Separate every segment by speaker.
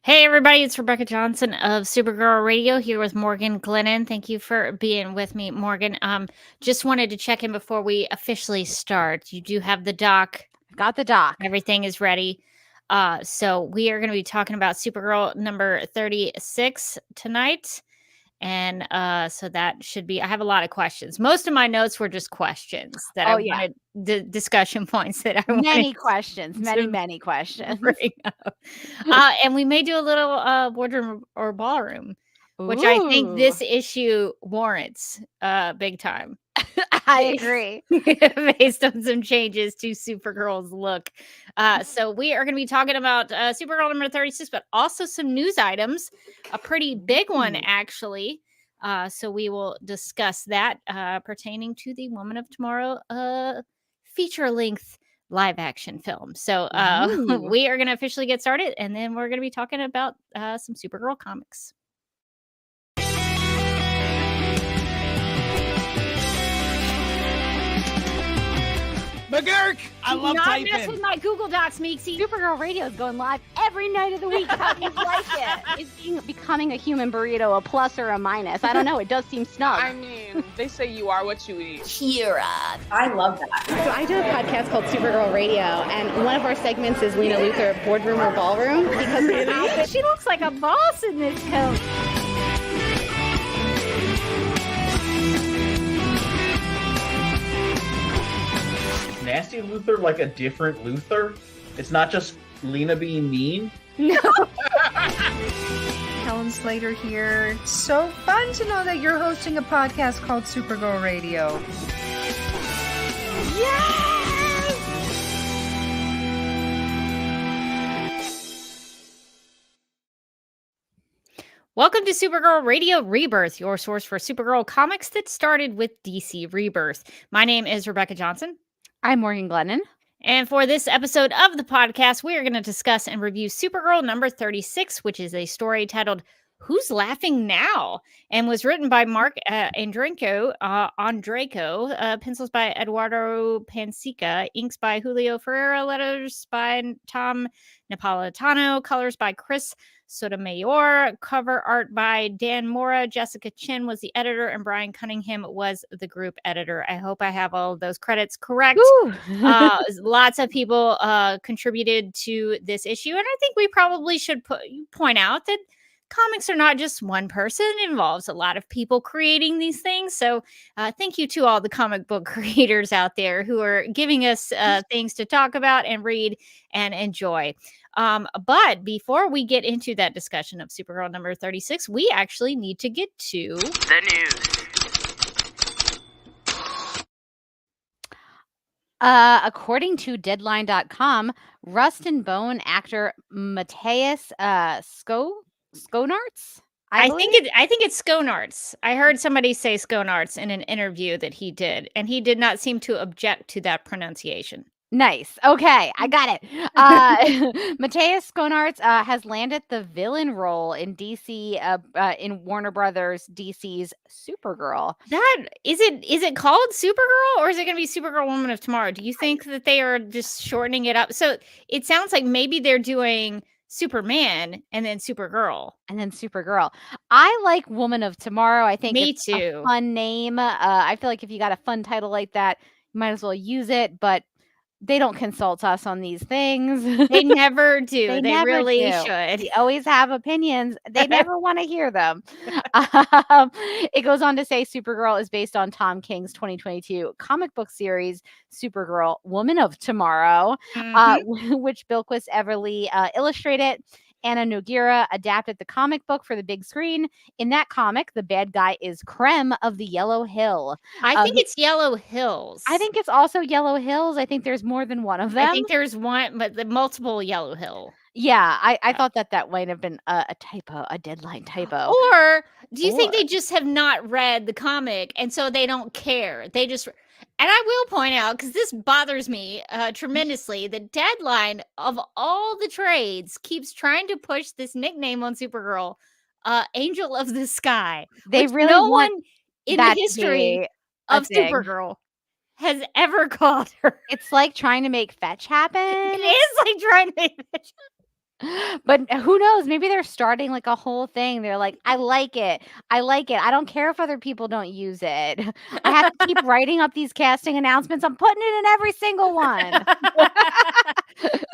Speaker 1: Hey everybody, it's Rebecca Johnson of Supergirl Radio here with Morgan Glennon. Thank you for being with me, Morgan. Just wanted to check in before we officially start. You do have the doc.
Speaker 2: Got the doc.
Speaker 1: Everything is ready. So we are going to be talking about Supergirl number 36 tonight. And so that should be, I have a lot of questions. Most of my notes were just questions that wanted, the discussion points that I wanted.
Speaker 2: Many questions. Many questions.
Speaker 1: Bring up. And we may do a little boardroom or ballroom, which I think this issue warrants big time.
Speaker 2: I agree.
Speaker 1: Based on some changes to Supergirl's look. So we are going to be talking about Supergirl number 36, but also some news items. A pretty big one, actually. So we will discuss that pertaining to the Woman of Tomorrow feature-length live-action film. So we are going to officially get started, and then we're going to be talking about some Supergirl comics.
Speaker 3: McGurk! I love typing.
Speaker 1: Not mess with my Google Docs, Meeksy.
Speaker 2: Supergirl Radio is going live every night of the week. How do you like it? Is becoming a human burrito a plus or a minus? I don't know. It does seem snug.
Speaker 4: I mean, they say you are what you eat.
Speaker 5: Kira. I love that.
Speaker 6: So I do a podcast called Supergirl Radio, and one of our segments is Lena Luthor, Boardroom or Ballroom. Because
Speaker 1: she looks like a boss in this coat.
Speaker 7: Nasty Luther like a different Luther? It's not just Lena being mean?
Speaker 1: No.
Speaker 8: Helen Slater here. So fun to know that you're hosting a podcast called Supergirl Radio.
Speaker 1: Welcome to Supergirl Radio Rebirth, your source for Supergirl comics that started with DC Rebirth. My name is Rebecca Johnson.
Speaker 2: I'm Morgan Glennon.
Speaker 1: And for this episode of the podcast, we are going to discuss and review Supergirl number 36, which is a story titled Who's Laughing Now? And was written by Mark Andreyko, pencils by Eduardo Pansica, inks by Julio Ferreira, letters by Tom Napolitano, colors by Chris Sotomayor, cover art by Dan Mora. Jessica Chin was the editor, and Brian Cunningham was the group editor. I hope I have all of those credits correct. Lots of people contributed to this issue, and I think we probably should point out that comics are not just one person. It involves a lot of people creating these things. So thank you to all the comic book creators out there who are giving us things to talk about and read and enjoy. But before we get into that discussion of Supergirl number 36, we actually need to get to
Speaker 9: the news.
Speaker 2: According to Deadline.com, Rust and Bone actor Matthias Skonarts?
Speaker 1: I think it's Skonarts. I heard somebody say Skonarts in an interview that he did, and he did not seem to object to that pronunciation.
Speaker 2: Nice. Okay, I got it. Matthias Skonarts has landed the villain role in DC, in Warner Brothers DC's Supergirl.
Speaker 1: Is it called Supergirl, or is it going to be Supergirl Woman of Tomorrow? Do you think that they are just shortening it up? So it sounds like maybe they're doing Superman and then Supergirl.
Speaker 2: I like Woman of Tomorrow. I think
Speaker 1: Me
Speaker 2: it's
Speaker 1: too.
Speaker 2: a fun name. I feel like if you got a fun title like that, you might as well use it, but they don't consult us on these things.
Speaker 1: They never do. They
Speaker 2: never
Speaker 1: really
Speaker 2: do.
Speaker 1: should.
Speaker 2: We always have opinions. They never want to hear them. It goes on to say Supergirl is based on Tom King's 2022 comic book series, Supergirl, Woman of Tomorrow, which Bilquis Everly illustrated. Anna Noguera adapted the comic book for the big screen. In that comic, the bad guy is Krem of the Yellow Hill.
Speaker 1: I think it's Yellow Hills.
Speaker 2: I think it's also Yellow Hills. I think there's more than one of them.
Speaker 1: I think there's one, but the multiple Yellow Hill.
Speaker 2: Yeah, I thought that might have been a typo, a Deadline typo.
Speaker 1: Or do you think they just have not read the comic and so they don't care? They just... And I will point out, because this bothers me tremendously, the Deadline of all the trades keeps trying to push this nickname on Supergirl, Angel of the Sky.
Speaker 2: They really
Speaker 1: no
Speaker 2: want
Speaker 1: one in the history of Supergirl has ever called her.
Speaker 2: It's like trying to make fetch happen.
Speaker 1: It is like trying to make fetch happen.
Speaker 2: But who knows? Maybe they're starting like a whole thing. They're like, I like it. I don't care if other people don't use it. I have to keep writing up these casting announcements. I'm putting it in every single one.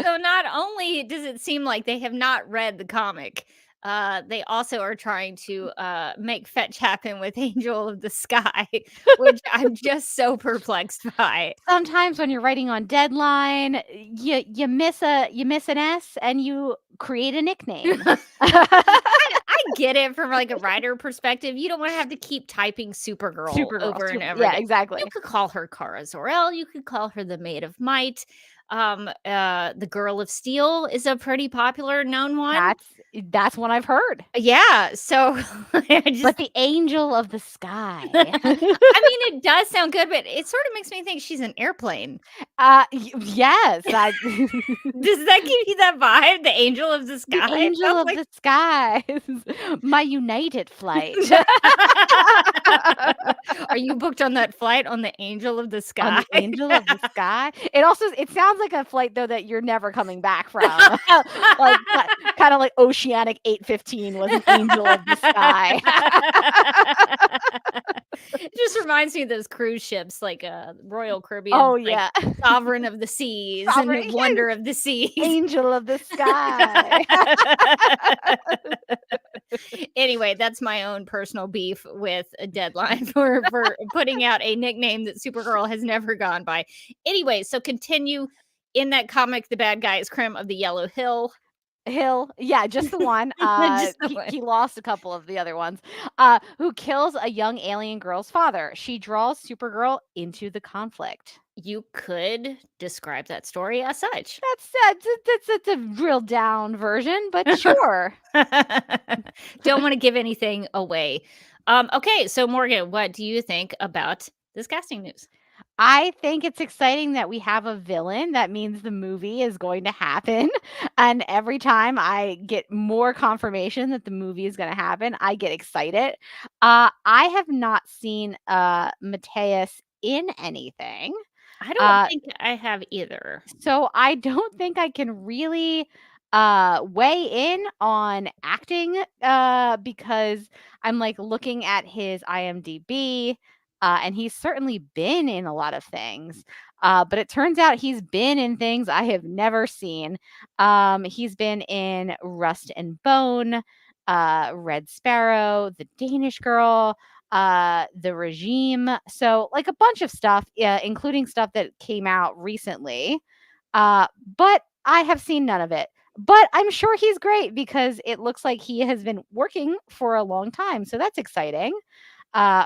Speaker 1: So not only does it seem like they have not read the comic, they also are trying to make fetch happen with Angel of the Sky, which I'm just so perplexed by.
Speaker 2: Sometimes when you're writing on Deadline, you miss an S and you create a nickname.
Speaker 1: I get it from like a writer perspective. You don't want to have to keep typing Supergirl over and over.
Speaker 2: Yeah,
Speaker 1: again.
Speaker 2: exactly.
Speaker 1: You could call her Kara Zor-El. You could call her the Maid of Might. The Girl of Steel is a pretty popular known one.
Speaker 2: That's one I've heard.
Speaker 1: Yeah. So
Speaker 2: but the Angel of the Sky.
Speaker 1: I mean, it does sound good, but it sort of makes me think she's an airplane.
Speaker 2: Yes.
Speaker 1: Does that give you that vibe? The Angel of the Sky?
Speaker 2: The Angel of the Sky. My United flight.
Speaker 1: Are you booked on that flight on the Angel of the Sky?
Speaker 2: On the Angel of the Sky. It sounds like a flight though that you're never coming back from. Like kind of like Oceanic 815 was an Angel of the Sky.
Speaker 1: It just reminds me of those cruise ships, like Royal Caribbean.
Speaker 2: Oh
Speaker 1: like
Speaker 2: yeah,
Speaker 1: Sovereign of the Seas and Wonder of the Seas,
Speaker 2: Angel of the Sky.
Speaker 1: Anyway, that's my own personal beef with a Deadline for putting out a nickname that Supergirl has never gone by. Anyway, so continue. In that comic, the bad guy is Krim of the Yellow Hill.
Speaker 2: Yeah, just the one.
Speaker 1: Just the one.
Speaker 2: He lost a couple of the other ones. Who kills a young alien girl's father. She draws Supergirl into the conflict.
Speaker 1: You could describe that story as such.
Speaker 2: That's a real down version, but sure.
Speaker 1: Don't want to give anything away. Okay, so Morgan, what do you think about this casting news?
Speaker 2: I think it's exciting that we have a villain. That means the movie is going to happen. And every time I get more confirmation that the movie is going to happen, I get excited. I have not seen Mateus in anything.
Speaker 1: I don't think I have either.
Speaker 2: So I don't think I can really weigh in on acting because I'm like looking at his IMDb. And he's certainly been in a lot of things. But it turns out he's been in things I have never seen. He's been in Rust and Bone, Red Sparrow, The Danish Girl, The Regime. So, like a bunch of stuff, including stuff that came out recently. But I have seen none of it. But I'm sure he's great because it looks like he has been working for a long time. So that's exciting.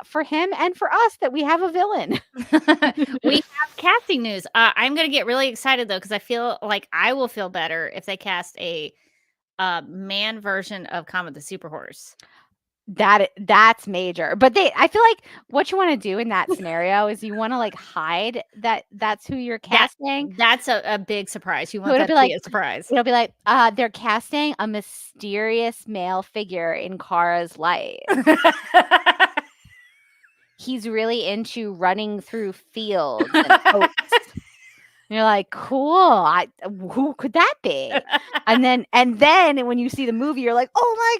Speaker 2: For him and for us that we have a villain.
Speaker 1: We have casting news. I'm going to get really excited though because I feel like I will feel better if they cast a man version of Comet the Super Horse.
Speaker 2: That's major. But I feel like what you want to do in that scenario is you want to like hide that that's who you're casting.
Speaker 1: That's a big surprise. You want
Speaker 2: It'll
Speaker 1: that
Speaker 2: be
Speaker 1: to
Speaker 2: like
Speaker 1: be a surprise.
Speaker 2: It'll be like they're casting a mysterious male figure in Kara's life. He's really into running through fields and oaks. And you're like, cool. Who could that be? And then when you see the movie, you're like, oh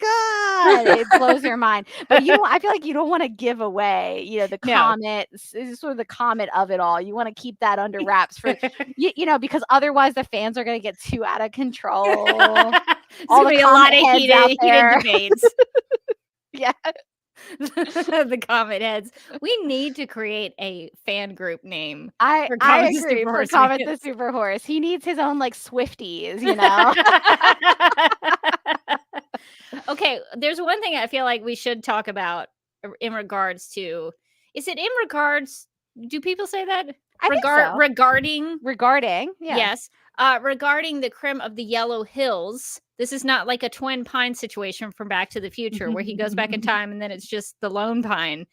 Speaker 2: my god, it blows your mind. But I feel like you don't want to give away, the comet. It's sort of the comet of it all. You want to keep that under wraps for because otherwise the fans are going to get too out of control.
Speaker 1: All the a lot of heated debates.
Speaker 2: Yeah.
Speaker 1: The Comet heads. We need to create a fan group name.
Speaker 2: I agree for Comet the Super Horse. He needs his own like Swifties,
Speaker 1: Okay, there's one thing I feel like we should talk about in regards to. Is it in regards? Do people say that?
Speaker 2: I think so.
Speaker 1: Regarding,
Speaker 2: yeah.
Speaker 1: Yes. Regarding the Krim of the Yellow Hills. This is not like a Twin Pine situation from Back to the Future where he goes back in time and then it's just the Lone Pine.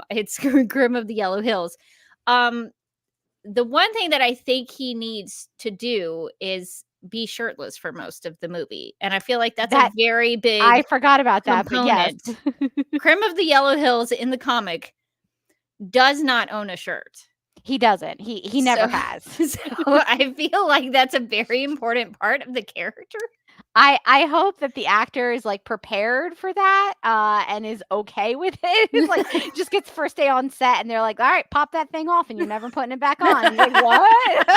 Speaker 1: It's Krim of the Yellow Hills. The one thing that I think he needs to do is be shirtless for most of the movie. And I feel like that's a very big
Speaker 2: I forgot about component. That, but yes.
Speaker 1: Krim of the Yellow Hills in the comic does not own a shirt.
Speaker 2: He doesn't. He never has.
Speaker 1: So I feel like that's a very important part of the character.
Speaker 2: I hope that the actor is like prepared for that and is okay with it. It's like just gets first day on set and they're like, all right, pop that thing off and you're never putting it back on. Like, what?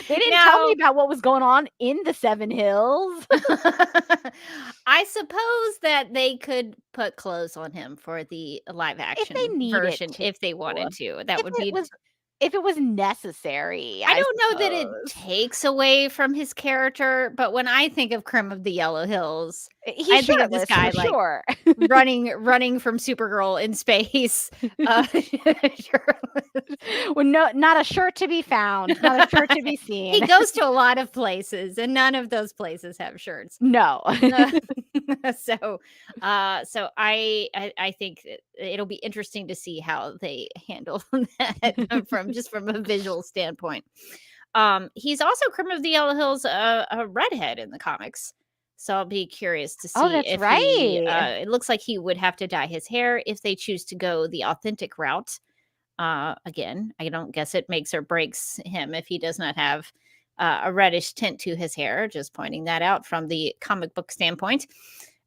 Speaker 2: They didn't tell me about what was going on in the Seven Hills.
Speaker 1: I suppose that they could put clothes on him for the live action version if they wanted to. That would be
Speaker 2: if it was necessary.
Speaker 1: I don't know that it takes away from his character, but when I think of Krim of the Yellow Hills, I think of this guy like running from Supergirl in space.
Speaker 2: Well, not a shirt to be found, not a shirt to be seen.
Speaker 1: He goes to a lot of places, and none of those places have shirts.
Speaker 2: No.
Speaker 1: So I think it'll be interesting to see how they handle that from a visual standpoint. He's also Krim of the Yellow Hills, a redhead in the comics. So I'll be curious to see.
Speaker 2: Oh, that's
Speaker 1: if
Speaker 2: right.
Speaker 1: It looks like he would have to dye his hair if they choose to go the authentic route. Again, I don't guess it makes or breaks him if he does not have a reddish tint to his hair. Just pointing that out from the comic book standpoint.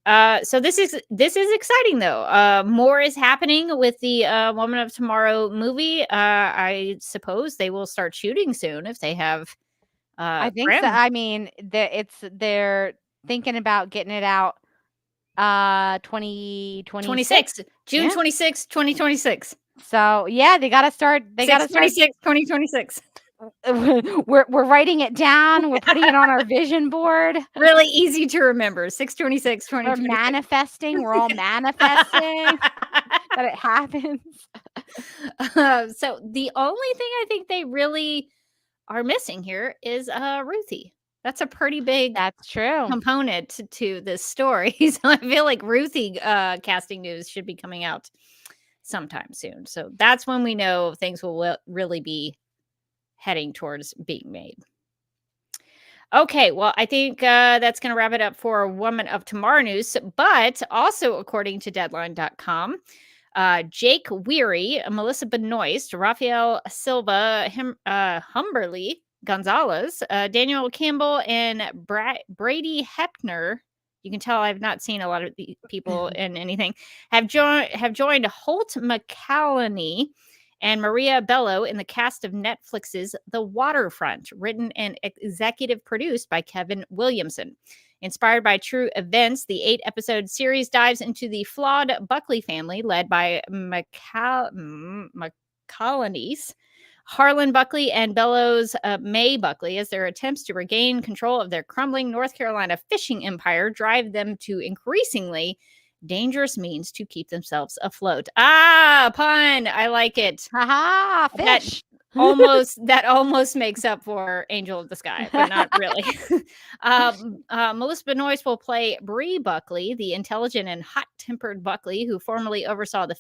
Speaker 1: So this is exciting though. More is happening with the Woman of Tomorrow movie. I suppose they will start shooting soon if they have.
Speaker 2: I think so. I mean, thinking about getting it out 2026.
Speaker 1: 26. June
Speaker 2: Yeah.
Speaker 1: 26, 2026.
Speaker 2: So yeah, they gotta start
Speaker 1: 2026.
Speaker 2: we're writing it down, we're putting it on our vision board.
Speaker 1: Really easy to remember. 6/26,
Speaker 2: We're
Speaker 1: 2026.
Speaker 2: manifesting, we're all manifesting that it happens.
Speaker 1: So the only thing I think they really are missing here is Ruthie. That's a pretty big
Speaker 2: That's true.
Speaker 1: component to this story. So I feel like Ruthie casting news should be coming out sometime soon. So that's when we know things will really be heading towards being made. Okay, well, I think that's going to wrap it up for Woman of Tomorrow news. But also, according to Deadline.com, Jake Weary, Melissa Benoist, Rafael Silva, Humberly Gonzalez, Daniel Campbell, and Brady Heppner. You can tell I've not seen a lot of these people in anything. Have joined Holt McCallany and Maria Bello in the cast of Netflix's The Waterfront, written and executive produced by Kevin Williamson. Inspired by true events, the 8-episode series dives into the flawed Buckley family led by McCallany's Harlan Buckley and Bellows May Buckley as their attempts to regain control of their crumbling North Carolina fishing empire drive them to increasingly dangerous means to keep themselves afloat. Pun. I like it.
Speaker 2: Haha, fish.
Speaker 1: That almost makes up for Angel of the Sky, but not really. Melissa Benoist will play Bree Buckley, the intelligent and hot-tempered Buckley who formerly oversaw the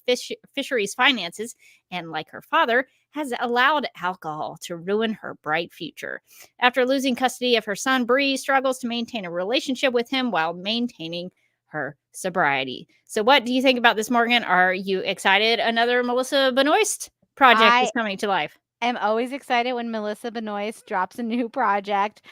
Speaker 1: fisheries finances and, like her father, has allowed alcohol to ruin her bright future. After losing custody of her son, Bree struggles to maintain a relationship with him while maintaining her sobriety. So what do you think about this, Morgan? Are you excited another Melissa Benoist project is coming to life?
Speaker 2: I'm always excited when Melissa Benoist drops a new project.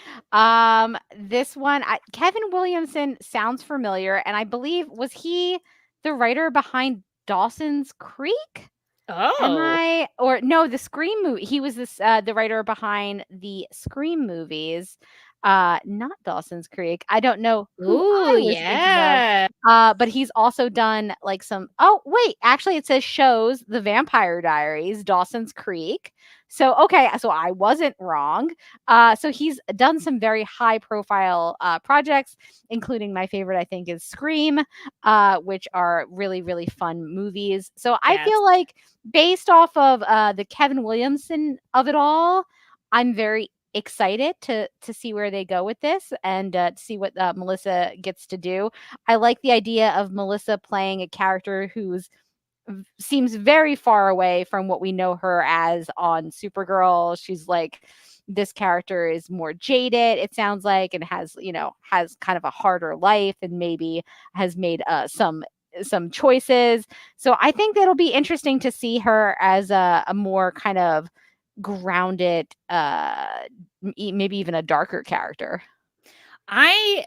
Speaker 2: This one, Kevin Williamson sounds familiar, and I believe, was he the writer behind Dawson's Creek?
Speaker 1: Oh,
Speaker 2: The Scream movie. He was the writer behind the Scream movies. Not Dawson's Creek. I don't know who I was thinking of. But he's also done like some. Oh wait, actually, it says shows: The Vampire Diaries, Dawson's Creek. So okay, so I wasn't wrong. So he's done some very high-profile projects, including my favorite, I think, is Scream, which are really, really fun movies. So I feel like, based off of the Kevin Williamson of it all, I'm very excited to see where they go with this and to see what Melissa gets to do. I like the idea of Melissa playing a character who's seems very far away from what we know her as on Supergirl. She's like, this character is more jaded, it sounds like, and has kind of a harder life and maybe has made some choices. So I think that'll be interesting to see her as a more kind of grounded, maybe even a darker character.
Speaker 1: I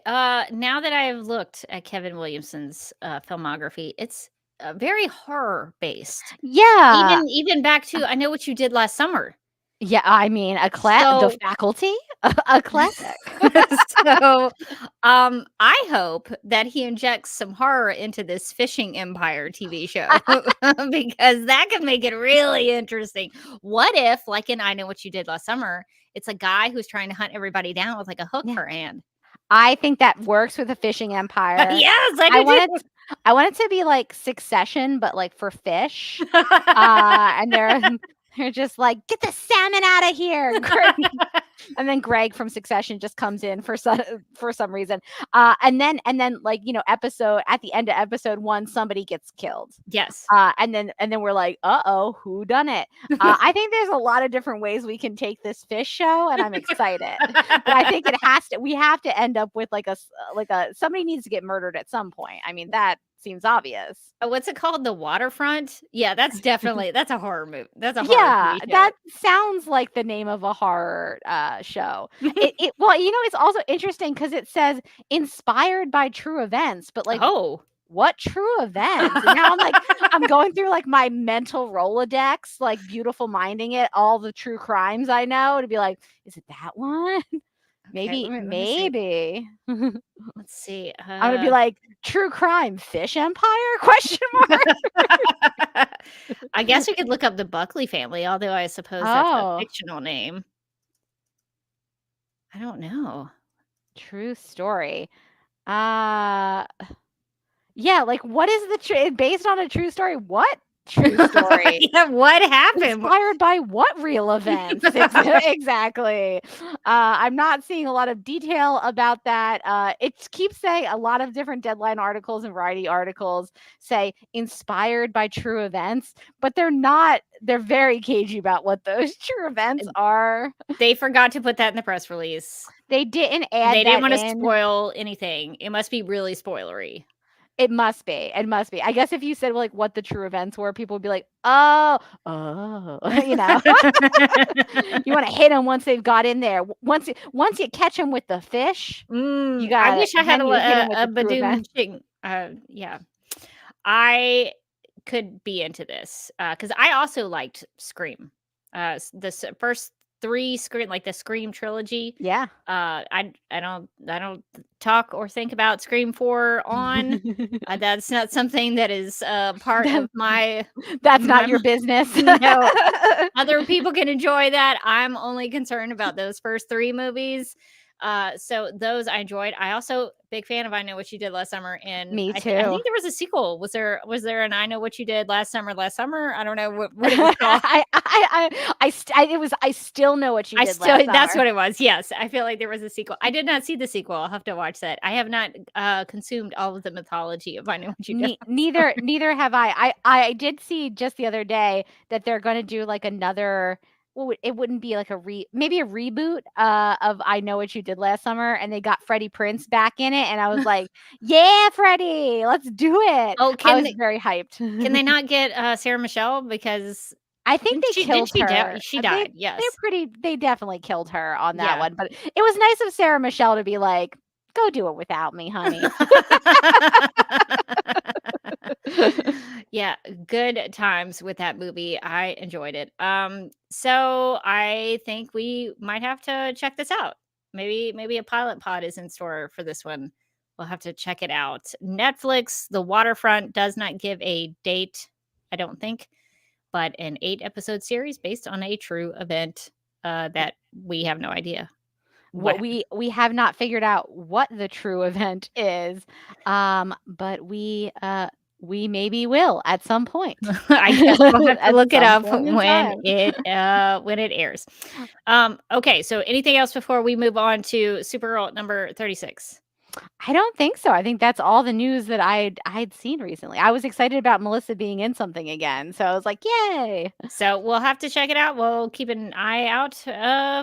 Speaker 1: now that I have looked at Kevin Williamson's filmography, it's very horror based.
Speaker 2: Yeah.
Speaker 1: Even back to I Know What You Did Last Summer.
Speaker 2: Yeah, I mean, The Faculty, a classic.
Speaker 1: So, I hope that he injects some horror into this fishing empire TV show because that could make it really interesting. What if, like in I Know What You Did Last Summer, it's a guy who's trying to hunt everybody down with like a hook for a hand?
Speaker 2: I think that works with a fishing empire.
Speaker 1: Yes,
Speaker 2: I want it to be like Succession, but like for fish. And they're just like, get the salmon out of here, Greg. And then Greg from Succession just comes in for some reason. And then like, episode at the end of episode 1, somebody gets killed.
Speaker 1: Yes.
Speaker 2: And then we're like, uh-oh, who done it? I think there's a lot of different ways we can take this fish show, and I'm excited. But I think we have to end up with like a somebody needs to get murdered at some point. I mean, that seems obvious.
Speaker 1: What's it called? The Waterfront? Yeah, that's a horror movie. That's a horror movie show.
Speaker 2: That sounds like the name of a horror show. Well, it's also interesting because it says inspired by true events, but like, what true events? And now I'm going through like my mental Rolodex, like beautiful minding it, all the true crimes I know, to be like, is it that one? Maybe,
Speaker 1: let me
Speaker 2: maybe.
Speaker 1: let's see.
Speaker 2: I'm gonna be like, true crime, fish empire? Question mark.
Speaker 1: I guess we could look up the Buckley family, although I suppose that's a fictional name. I don't know.
Speaker 2: True story. Yeah, like what is the based on a true story? What true story?
Speaker 1: Yeah, what happened?
Speaker 2: Inspired by what real events? Exactly. I'm not seeing a lot of detail about that. It keeps saying a lot of different Deadline articles and Variety articles say inspired by true events, but they're not. They're very cagey about what those true events are.
Speaker 1: They forgot to put that in the press release.
Speaker 2: They didn't add.
Speaker 1: They didn't want to spoil anything. It must be really spoilery.
Speaker 2: It must be. It must be. I guess if you said like what the true events were, people would be like, oh, you know. You want to hit them once they've got in there. Once you catch them with the fish, you got.
Speaker 1: I wish I had a Badoon chicken. Yeah, I could be into this because I also liked Scream. The first 3 Scream, like the Scream trilogy.
Speaker 2: Yeah.
Speaker 1: I don't talk or think about Scream 4 on. That's not something that is part of my.
Speaker 2: That's not your business.
Speaker 1: No, other people can enjoy that. I'm only concerned about those first 3 movies. So those I enjoyed. I also big fan of I Know What You Did Last Summer. And
Speaker 2: me too.
Speaker 1: I think there was a sequel. Was there an I Know What You Did Last Summer? I don't know what it was called.
Speaker 2: I still know what you did last summer.
Speaker 1: That's what it was. Yes. I feel like there was a sequel. I did not see the sequel. I'll have to watch that. I have not consumed all of the mythology of I Know What You Did.
Speaker 2: Neither have I. I did see just the other day that they're going to do like another. Well, it wouldn't be like maybe a reboot of I Know What You Did Last Summer, and they got Freddie Prinze back in it, and I was like, yeah, Freddie, let's do it.
Speaker 1: Oh,
Speaker 2: I was very hyped.
Speaker 1: Can they not get Sarah Michelle? Because
Speaker 2: I think they killed her.
Speaker 1: She died. Yes,
Speaker 2: they dedefinitely killed her on that one. But it was nice of Sarah Michelle to be like, go do it without me, honey.
Speaker 1: Yeah, good times with that movie. I enjoyed it. So I think we might have to check this out. Maybe a pilot pod is in store for this one. We'll have to check it out. Netflix, The Waterfront does not give a date, I don't think, but an 8-episode series based on a true event that we have no idea.
Speaker 2: What we have not figured out what the true event is, but we maybe will at some point.
Speaker 1: I guess we'll have to look it up when it airs. Okay, so anything else before we move on to Supergirl number 36?
Speaker 2: I don't think so. I think that's all the news that I'd seen recently. I was excited about Melissa being in something again, so I was like, yay.
Speaker 1: So we'll have to check it out. We'll keep an eye out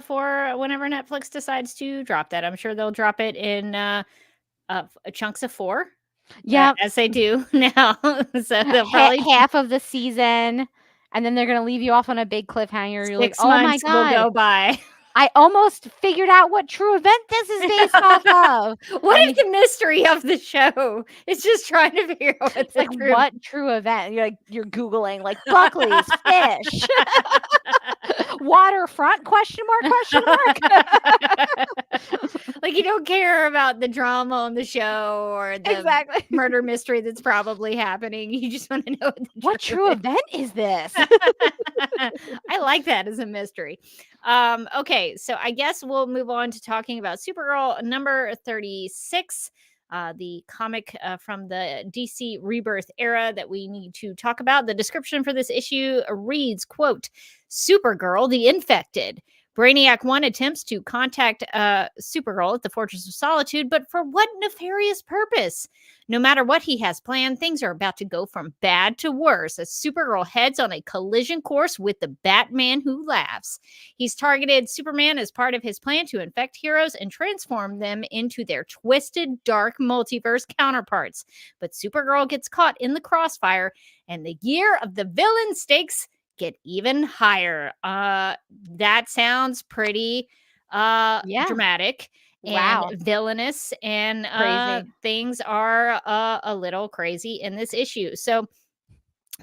Speaker 1: for whenever Netflix decides to drop that. I'm sure they'll drop it in chunks of 4.
Speaker 2: Yeah,
Speaker 1: as they do now. So they'll probably
Speaker 2: half of the season, and then they're gonna leave you off on a big cliffhanger. You're like,
Speaker 1: 6
Speaker 2: oh my
Speaker 1: months
Speaker 2: god,
Speaker 1: will go by.
Speaker 2: I almost figured out what true event this is based off of.
Speaker 1: What is the mystery of the show? It's just trying to figure out what's
Speaker 2: like what true event. You're Googling like Buckley's fish. Waterfront ?
Speaker 1: Like you don't care about the drama on the show or the murder mystery that's probably happening. You just want to know
Speaker 2: what true event is this.
Speaker 1: I like that as a mystery. Okay, so I guess we'll move on to talking about Supergirl number 36. The comic from the DC Rebirth era that we need to talk about. The description for this issue reads, quote, Supergirl, the infected. Brainiac 1 attempts to contact Supergirl at the Fortress of Solitude, but for what nefarious purpose? No matter what he has planned, things are about to go from bad to worse as Supergirl heads on a collision course with the Batman who laughs. He's targeted Superman as part of his plan to infect heroes and transform them into their twisted, dark multiverse counterparts. But Supergirl gets caught in the crossfire, and the year of the villain stakes get even higher. That sounds pretty dramatic and villainous, and things are a little crazy in this issue. So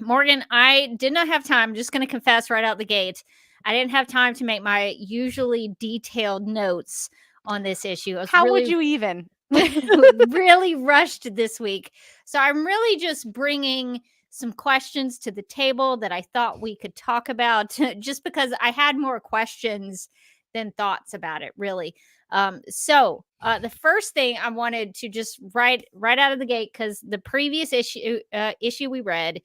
Speaker 1: Morgan, I did not have time. I'm just going to confess right out the gate. I didn't have time to make my usually detailed notes on this issue.
Speaker 2: How would you even?
Speaker 1: really rushed this week. So I'm really just bringing some questions to the table that I thought we could talk about just because I had more questions than thoughts about it, really. So the first thing I wanted to just right out of the gate, because the previous issue we read,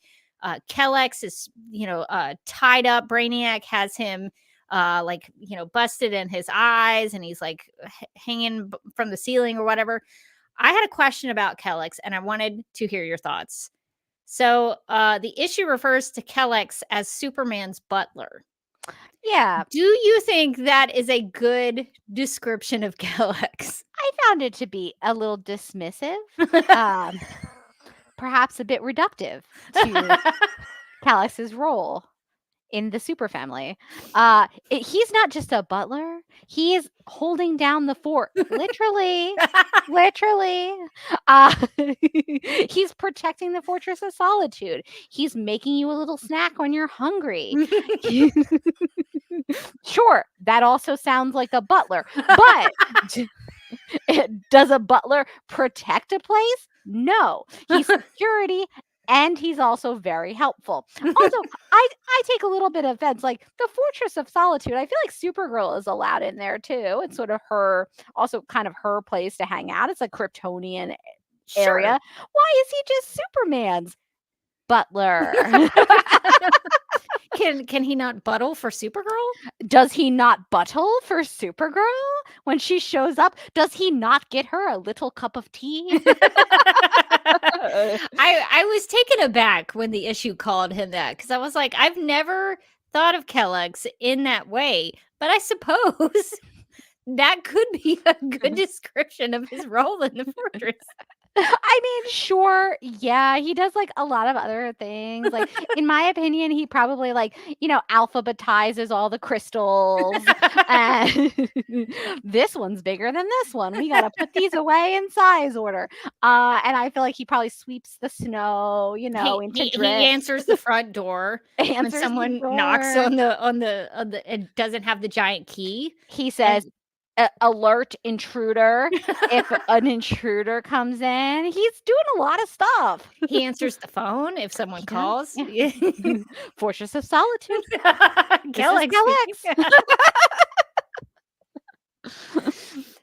Speaker 1: Kellex is, tied up. Brainiac has him busted in his eyes, and he's like hanging from the ceiling or whatever. I had a question about Kellex, and I wanted to hear your thoughts. So the issue refers to Kellex as Superman's butler.
Speaker 2: Yeah.
Speaker 1: Do you think that is a good description of Kellex?
Speaker 2: I found it to be a little dismissive, perhaps a bit reductive to Kellex's role in the super family. He's not just a butler. He is holding down the fort. Literally. He's protecting the Fortress of Solitude. He's making you a little snack when you're hungry. Sure, that also sounds like a butler. But does a butler protect a place? No. He's security. And he's also very helpful. Also, I take a little bit of offense. Like the Fortress of Solitude, I feel like Supergirl is allowed in there too. It's sort of kind of her place to hang out. It's a Kryptonian area. Why is he just Superman's butler?
Speaker 1: Can he not buttle for Supergirl?
Speaker 2: Does he not buttle for Supergirl when she shows up? Does he not get her a little cup of tea?
Speaker 1: I was taken aback when the issue called him that, because I was like, I've never thought of Kellex in that way, but I suppose that could be a good description of his role in the Fortress.
Speaker 2: I mean, sure. Yeah, he does like a lot of other things. Like, in my opinion, he probably alphabetizes all the crystals. And this one's bigger than this one. We got to put these away in size order. And I feel like he probably sweeps the snow, into
Speaker 1: he
Speaker 2: drift.
Speaker 1: answers the front door when someone knocks on the and doesn't have the giant key.
Speaker 2: He says, alert intruder. If an intruder comes in, he's doing a lot of stuff.
Speaker 1: He answers the phone if someone calls.
Speaker 2: Fortress of Solitude.
Speaker 1: Kellex.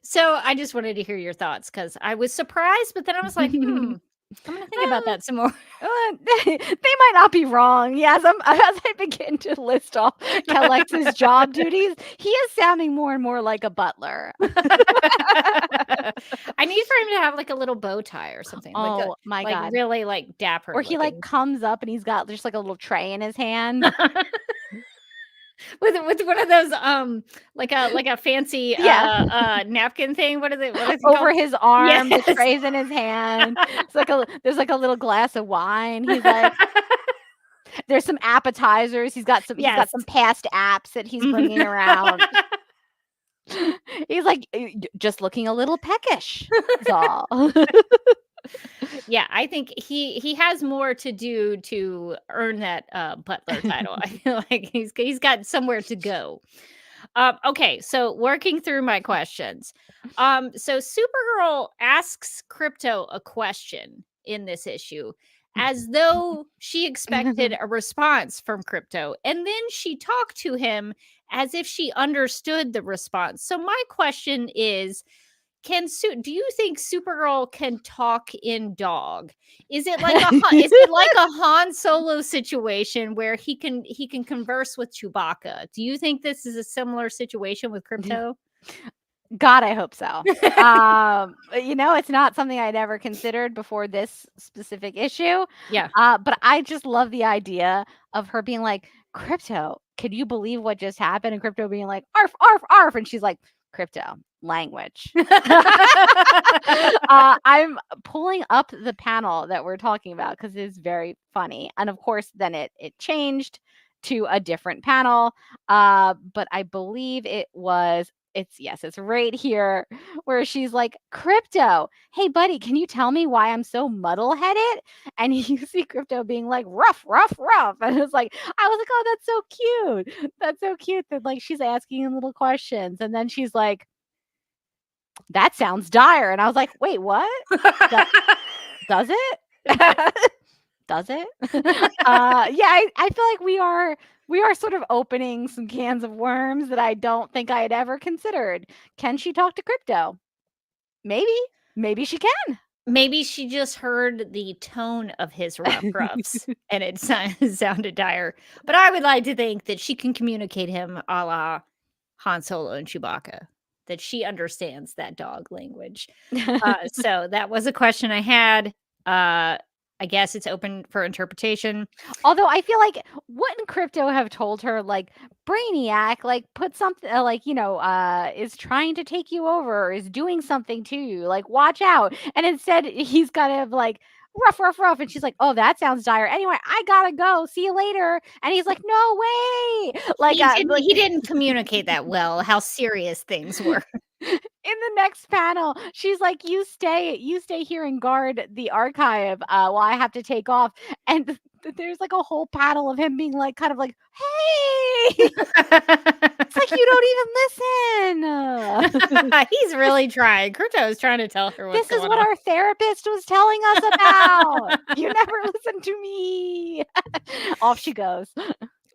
Speaker 1: So I just wanted to hear your thoughts, because I was surprised, but then I was like, I'm going to think about that some more.
Speaker 2: They might not be wrong. Yes, as I begin to list off Kellex's job duties, he is sounding more and more like a butler.
Speaker 1: I need for him to have like a little bow tie or something.
Speaker 2: Oh my God.
Speaker 1: Really like dapper.
Speaker 2: Or he like comes up and he's got just like a little tray in his hand.
Speaker 1: with one of those like a fancy napkin thing. What is it
Speaker 2: over his arm?
Speaker 1: Yes.
Speaker 2: The tray's in his hand. It's like there's like a little glass of wine. He's like, there's some appetizers. He's got some past apps that he's bringing around. He's like just looking a little peckish. That's all.
Speaker 1: Yeah, I think he has more to do to earn that butler title. I feel like he's got somewhere to go. Okay, so working through my questions. So Supergirl asks Krypto a question in this issue, as though she expected a response from Krypto, and then she talked to him as if she understood the response. So my question is, do you think Supergirl can talk in dog? Is it like a Han Solo situation where he can converse with Chewbacca? Do you think this is a similar situation with Krypto?
Speaker 2: God, I hope so. It's not something I'd ever considered before this specific issue.
Speaker 1: Yeah.
Speaker 2: But I just love the idea of her being like, Krypto, can you believe what just happened? And Krypto being like, arf, arf, arf. And she's like, Krypto, language. I'm pulling up the panel that we're talking about because it's very funny. And of course, then it changed to a different panel. But I believe it's right here where she's like, Krypto, hey buddy, can you tell me why I'm so muddle-headed? And you see Krypto being like, rough, rough, rough. And I was like, oh, that's so cute. That's so cute that like she's asking him little questions. And then she's like, that sounds dire. And I was like, wait, what? Does it? Does it? I feel like we are sort of opening some cans of worms that I don't think I had ever considered. Can she talk to crypto? Maybe she can.
Speaker 1: Maybe she just heard the tone of his ruffs and it sounded dire. But I would like to think that she can communicate him a la Han Solo and Chewbacca, that she understands that dog language. So that was a question I had. I guess it's open for interpretation.
Speaker 2: Although I feel like wouldn't crypto have told her like Brainiac like put something is trying to take you over or is doing something to you, like watch out. And instead he's kind of like rough, and she's like, oh, that sounds dire. Anyway, I gotta go, see you later. And he's like, no way. Like
Speaker 1: he didn't communicate that well how serious things were.
Speaker 2: In the next panel, she's like, you stay here and guard the archive while I have to take off. And there's like a whole panel of him being like, kind of like, hey, it's like, you don't even listen.
Speaker 1: He's really trying. Crypto is trying to tell her what's
Speaker 2: this is
Speaker 1: going
Speaker 2: what
Speaker 1: on.
Speaker 2: Our therapist was telling us about. You never listen to me. Off she goes.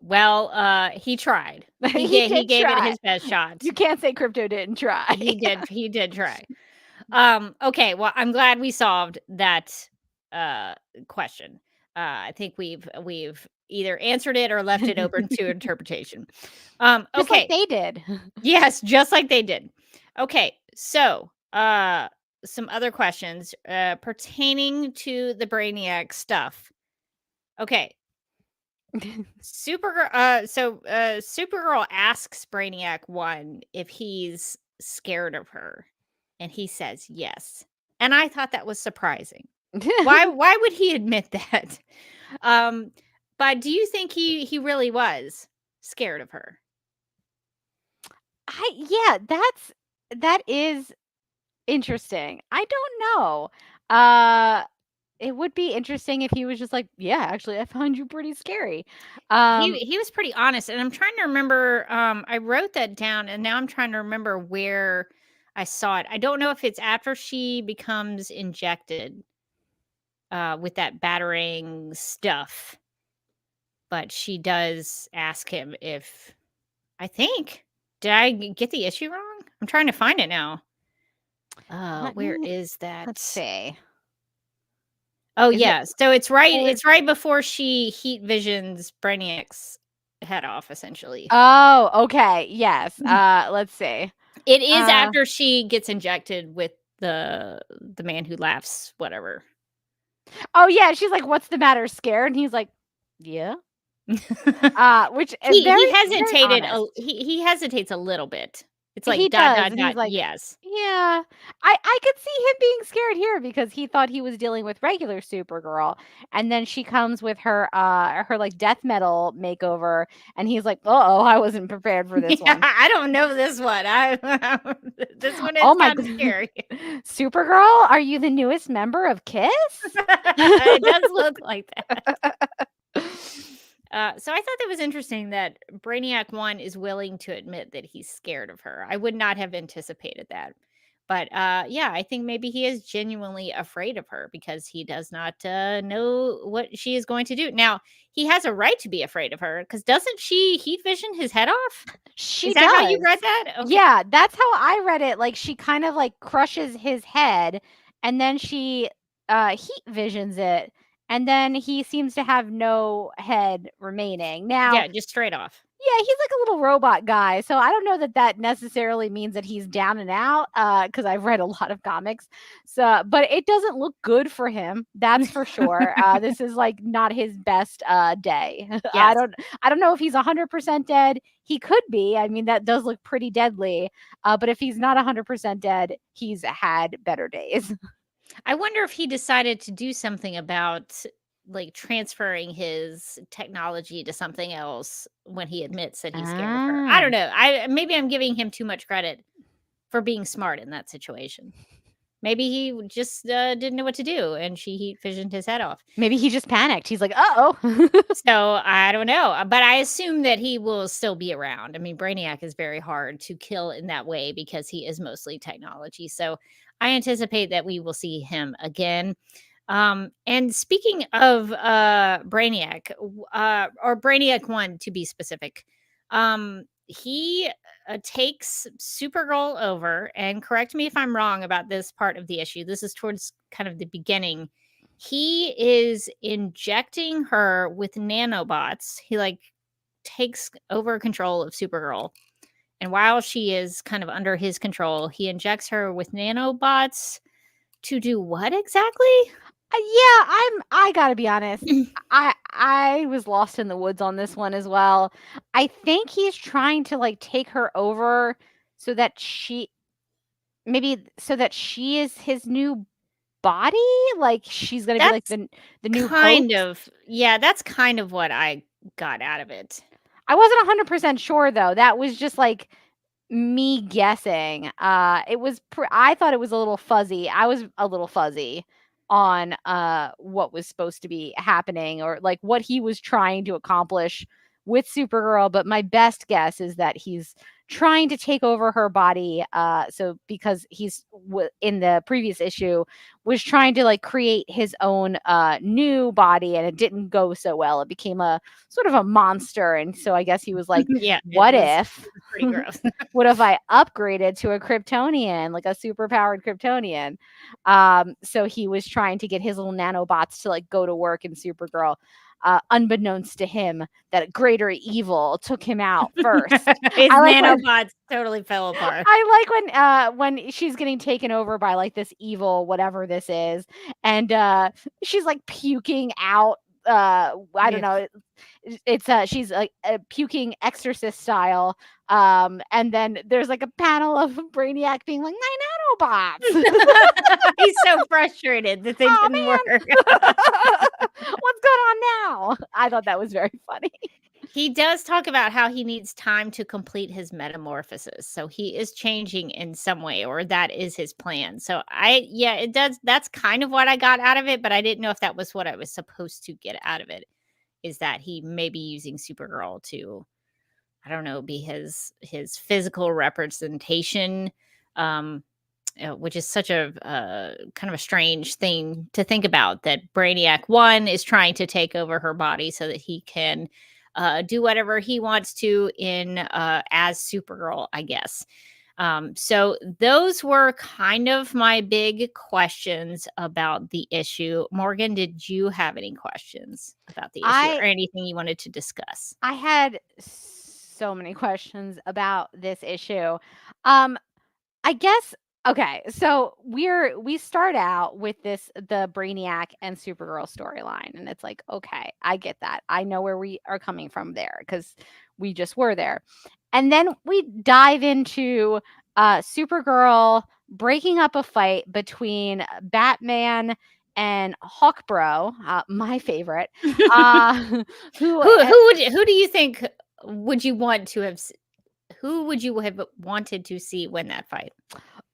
Speaker 1: Well, he tried. He gave it his best shot.
Speaker 2: You can't say crypto didn't try.
Speaker 1: He did try. Okay, well, I'm glad we solved that question. I think we've either answered it or left it open to interpretation.
Speaker 2: Just
Speaker 1: okay.
Speaker 2: like they did.
Speaker 1: Yes, just like they did. Okay, so some other questions pertaining to the Brainiac stuff. Okay. Supergirl asks Brainiac 1 if he's scared of her, and he says yes. And I thought that was surprising. Why would he admit that? But do you think he really was scared of her?
Speaker 2: That is interesting. I don't know. It would be interesting if he was just like, yeah, actually, I found you pretty scary.
Speaker 1: He was pretty honest, and I'm trying to remember. I wrote that down, and now I'm trying to remember where I saw it. I don't know if it's after she becomes injected with that battering stuff, but she does ask him if. I think, did I get the issue wrong? I'm trying to find it now. Where is that?
Speaker 2: Let's see.
Speaker 1: Oh, yeah. So it's right before she heat visions Brainiac's head off, essentially.
Speaker 2: Oh, okay. Yes. Let's see.
Speaker 1: It is after she gets injected with the man who laughs, whatever.
Speaker 2: Oh, yeah. She's like, what's the matter? Scared? And he's like, yeah. Which
Speaker 1: he hesitated. He hesitates a little bit. It's like
Speaker 2: he does.
Speaker 1: He's like,
Speaker 2: yes. Yeah. I could see him being scared here because he thought he was dealing with regular Supergirl, and then she comes with her like death metal makeover, and he's like, "Uh-oh, I wasn't prepared for this one.
Speaker 1: I don't know this one. This one is kind of scary."
Speaker 2: Supergirl, are you the newest member of Kiss?
Speaker 1: It does look like that. So I thought that was interesting that Brainiac 1 is willing to admit that he's scared of her. I would not have anticipated that. But yeah, I think maybe he is genuinely afraid of her because he does not know what she is going to do. Now, he has a right to be afraid of her because doesn't she heat vision his head off?
Speaker 2: She
Speaker 1: is that
Speaker 2: does.
Speaker 1: How you read that? Okay.
Speaker 2: Yeah, that's how I read it. Like she kind of like crushes his head and then she heat visions it. And then he seems to have no head remaining. Now,
Speaker 1: yeah, just straight off.
Speaker 2: Yeah, he's like a little robot guy. So I don't know that necessarily means that he's down and out because I've read a lot of comics. So, but it doesn't look good for him. That's for sure. This is like not his best day. Yes. I don't know if he's 100% dead. He could be. I mean, that does look pretty deadly. But if he's not 100% dead, he's had better days.
Speaker 1: I wonder if he decided to do something about like transferring his technology to something else when he admits that he's scared of her. I don't know. Maybe I'm giving him too much credit for being smart in that situation. maybe he just didn't know what to do, and she heat fissioned his head off.
Speaker 2: Maybe he just panicked. He's like, "Uh-oh."
Speaker 1: So I don't know, but I assume that he will still be around. I mean, Brainiac is very hard to kill in that way because he is mostly technology. So I anticipate that we will see him again. And speaking of Brainiac, or Brainiac 1 to be specific, he takes Supergirl over, and correct me if I'm wrong about this part of the issue. This is towards kind of the beginning. He is injecting her with nanobots. He like takes over control of Supergirl. And while she is kind of under his control, he injects her with nanobots to do what exactly?
Speaker 2: I gotta be honest. I was lost in the woods on this one as well. I think he's trying to like take her over so that she is his new body. Like she's gonna be like
Speaker 1: That's
Speaker 2: the new
Speaker 1: kind
Speaker 2: host.
Speaker 1: of, yeah, that's kind of what I got out of it.
Speaker 2: I wasn't 100% sure though. That was just like me guessing. It was I thought it was a little fuzzy. I was a little fuzzy on what was supposed to be happening or like what he was trying to accomplish with Supergirl, but my best guess is that he's trying to take over her body. So because he's in the previous issue was trying to like create his own new body, and it didn't go so well. It became a sort of a monster, and so I guess he was like,
Speaker 1: Yeah,
Speaker 2: what if?
Speaker 1: Pretty gross.
Speaker 2: What if I upgraded to a Kryptonian, like a super powered Kryptonian? So he was trying to get his little nanobots to like go to work in Supergirl. Unbeknownst to him, that greater evil took him out first.
Speaker 1: His
Speaker 2: like
Speaker 1: nanobots totally fell apart.
Speaker 2: I like when she's getting taken over by like this evil whatever this is, and she's like puking out. I don't know. It's she's like puking exorcist style. And then there's like a panel of Brainiac being like, my nanobots.
Speaker 1: He's so frustrated that they didn't work.
Speaker 2: What's going on now? I thought that was very funny.
Speaker 1: He does talk about how he needs time to complete his metamorphosis. So he is changing in some way, or that is his plan. So it does. That's kind of what I got out of it, but I didn't know if that was what I was supposed to get out of it. Is that he may be using Supergirl to, I don't know, be his physical representation, which is such a kind of a strange thing to think about, that Brainiac 1 is trying to take over her body so that he can do whatever he wants to in as Supergirl, I guess. So those were kind of my big questions about the issue. Morgan, did you have any questions about the issue or anything you wanted to discuss?
Speaker 2: I had so many questions about this issue. I guess okay, so we start out with the Brainiac and Supergirl storyline, and it's like, okay, I get that. I know where we are coming from there because we just were there. And then we dive into Supergirl breaking up a fight between Batman and Hawkbro, my favorite.
Speaker 1: Who do you think would you want to have? Who would you have wanted to see win that fight?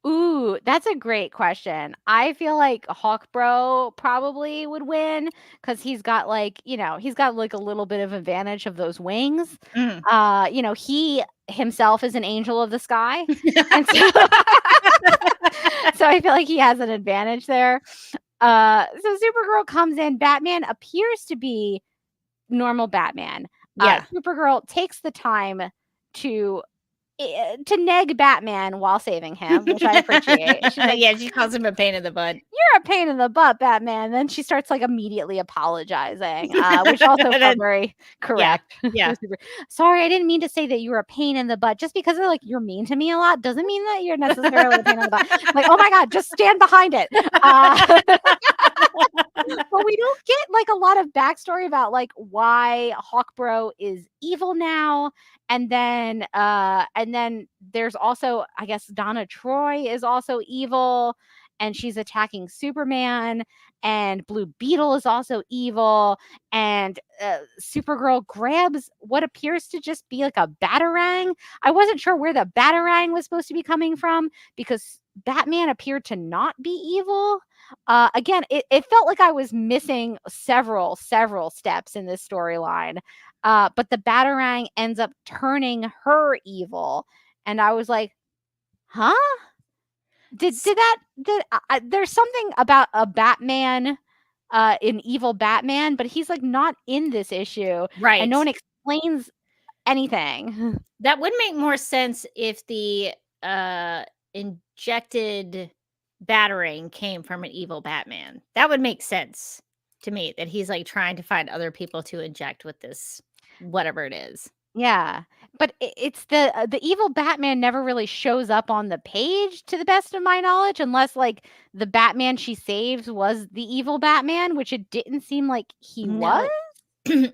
Speaker 2: Ooh, that's a great question. I feel like Hawkbro probably would win because he's got like a little bit of advantage of those wings. He himself is an angel of the sky. And so I feel like he has an advantage there. So Supergirl comes in. Batman appears to be normal Batman.
Speaker 1: Yeah.
Speaker 2: Supergirl takes the time to neg Batman while saving him, which I appreciate. She's like,
Speaker 1: yeah, she calls him a pain in the butt.
Speaker 2: You're a pain in the butt, Batman. Then she starts like immediately apologizing, which also felt very correct.
Speaker 1: Yeah.
Speaker 2: Sorry, I didn't mean to say that you were a pain in the butt. Just because like you're mean to me a lot doesn't mean that you're necessarily a pain in the butt. Like, oh my God, just stand behind it. But we don't get like a lot of backstory about like why Hawkbro is evil now. And then there's also, I guess, Donna Troy is also evil, and she's attacking Superman, and Blue Beetle is also evil, and Supergirl grabs what appears to just be like a batarang. I wasn't sure where the batarang was supposed to be coming from because Batman appeared to not be evil. Again, it felt like I was missing several steps in this storyline. But the Batarang ends up turning her evil. And I was like, huh? There's something about a Batman, an evil Batman, but he's like not in this issue.
Speaker 1: Right.
Speaker 2: And no one explains anything.
Speaker 1: That would make more sense if the injected Batarang came from an evil Batman. That would make sense to me, that he's like trying to find other people to inject with this, whatever it is.
Speaker 2: Yeah, but it's the evil Batman never really shows up on the page, to the best of my knowledge, unless like the Batman she saves was the evil Batman, which it didn't seem like he was.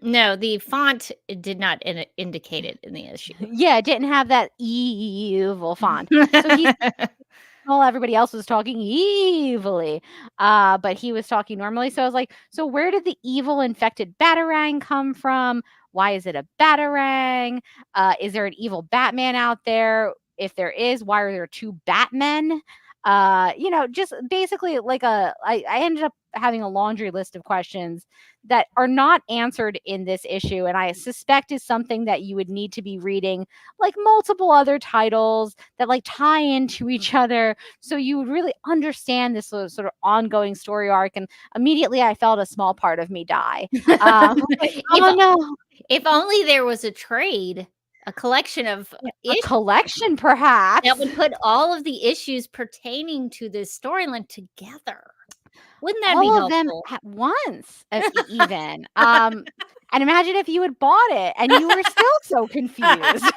Speaker 1: No, the font did not indicate it in the issue.
Speaker 2: Yeah, it didn't have that evil font. So he's well, everybody else was talking evilly, but he was talking normally. So I was like, so where did the evil infected Batarang come from? Why is it a Batarang? Is there an evil Batman out there? If there is, why are there two Batmen? Just basically like I ended up having a laundry list of questions that are not answered in this issue. And I suspect is something that you would need to be reading like multiple other titles that like tie into each other. So you would really understand this sort of ongoing story arc. And immediately I felt a small part of me die.
Speaker 1: If only there was a trade, a collection of
Speaker 2: issues, collection perhaps,
Speaker 1: that would put all of the issues pertaining to this storyline together. Wouldn't that be helpful?
Speaker 2: All of them at once, even. And imagine if you had bought it and you were still so confused.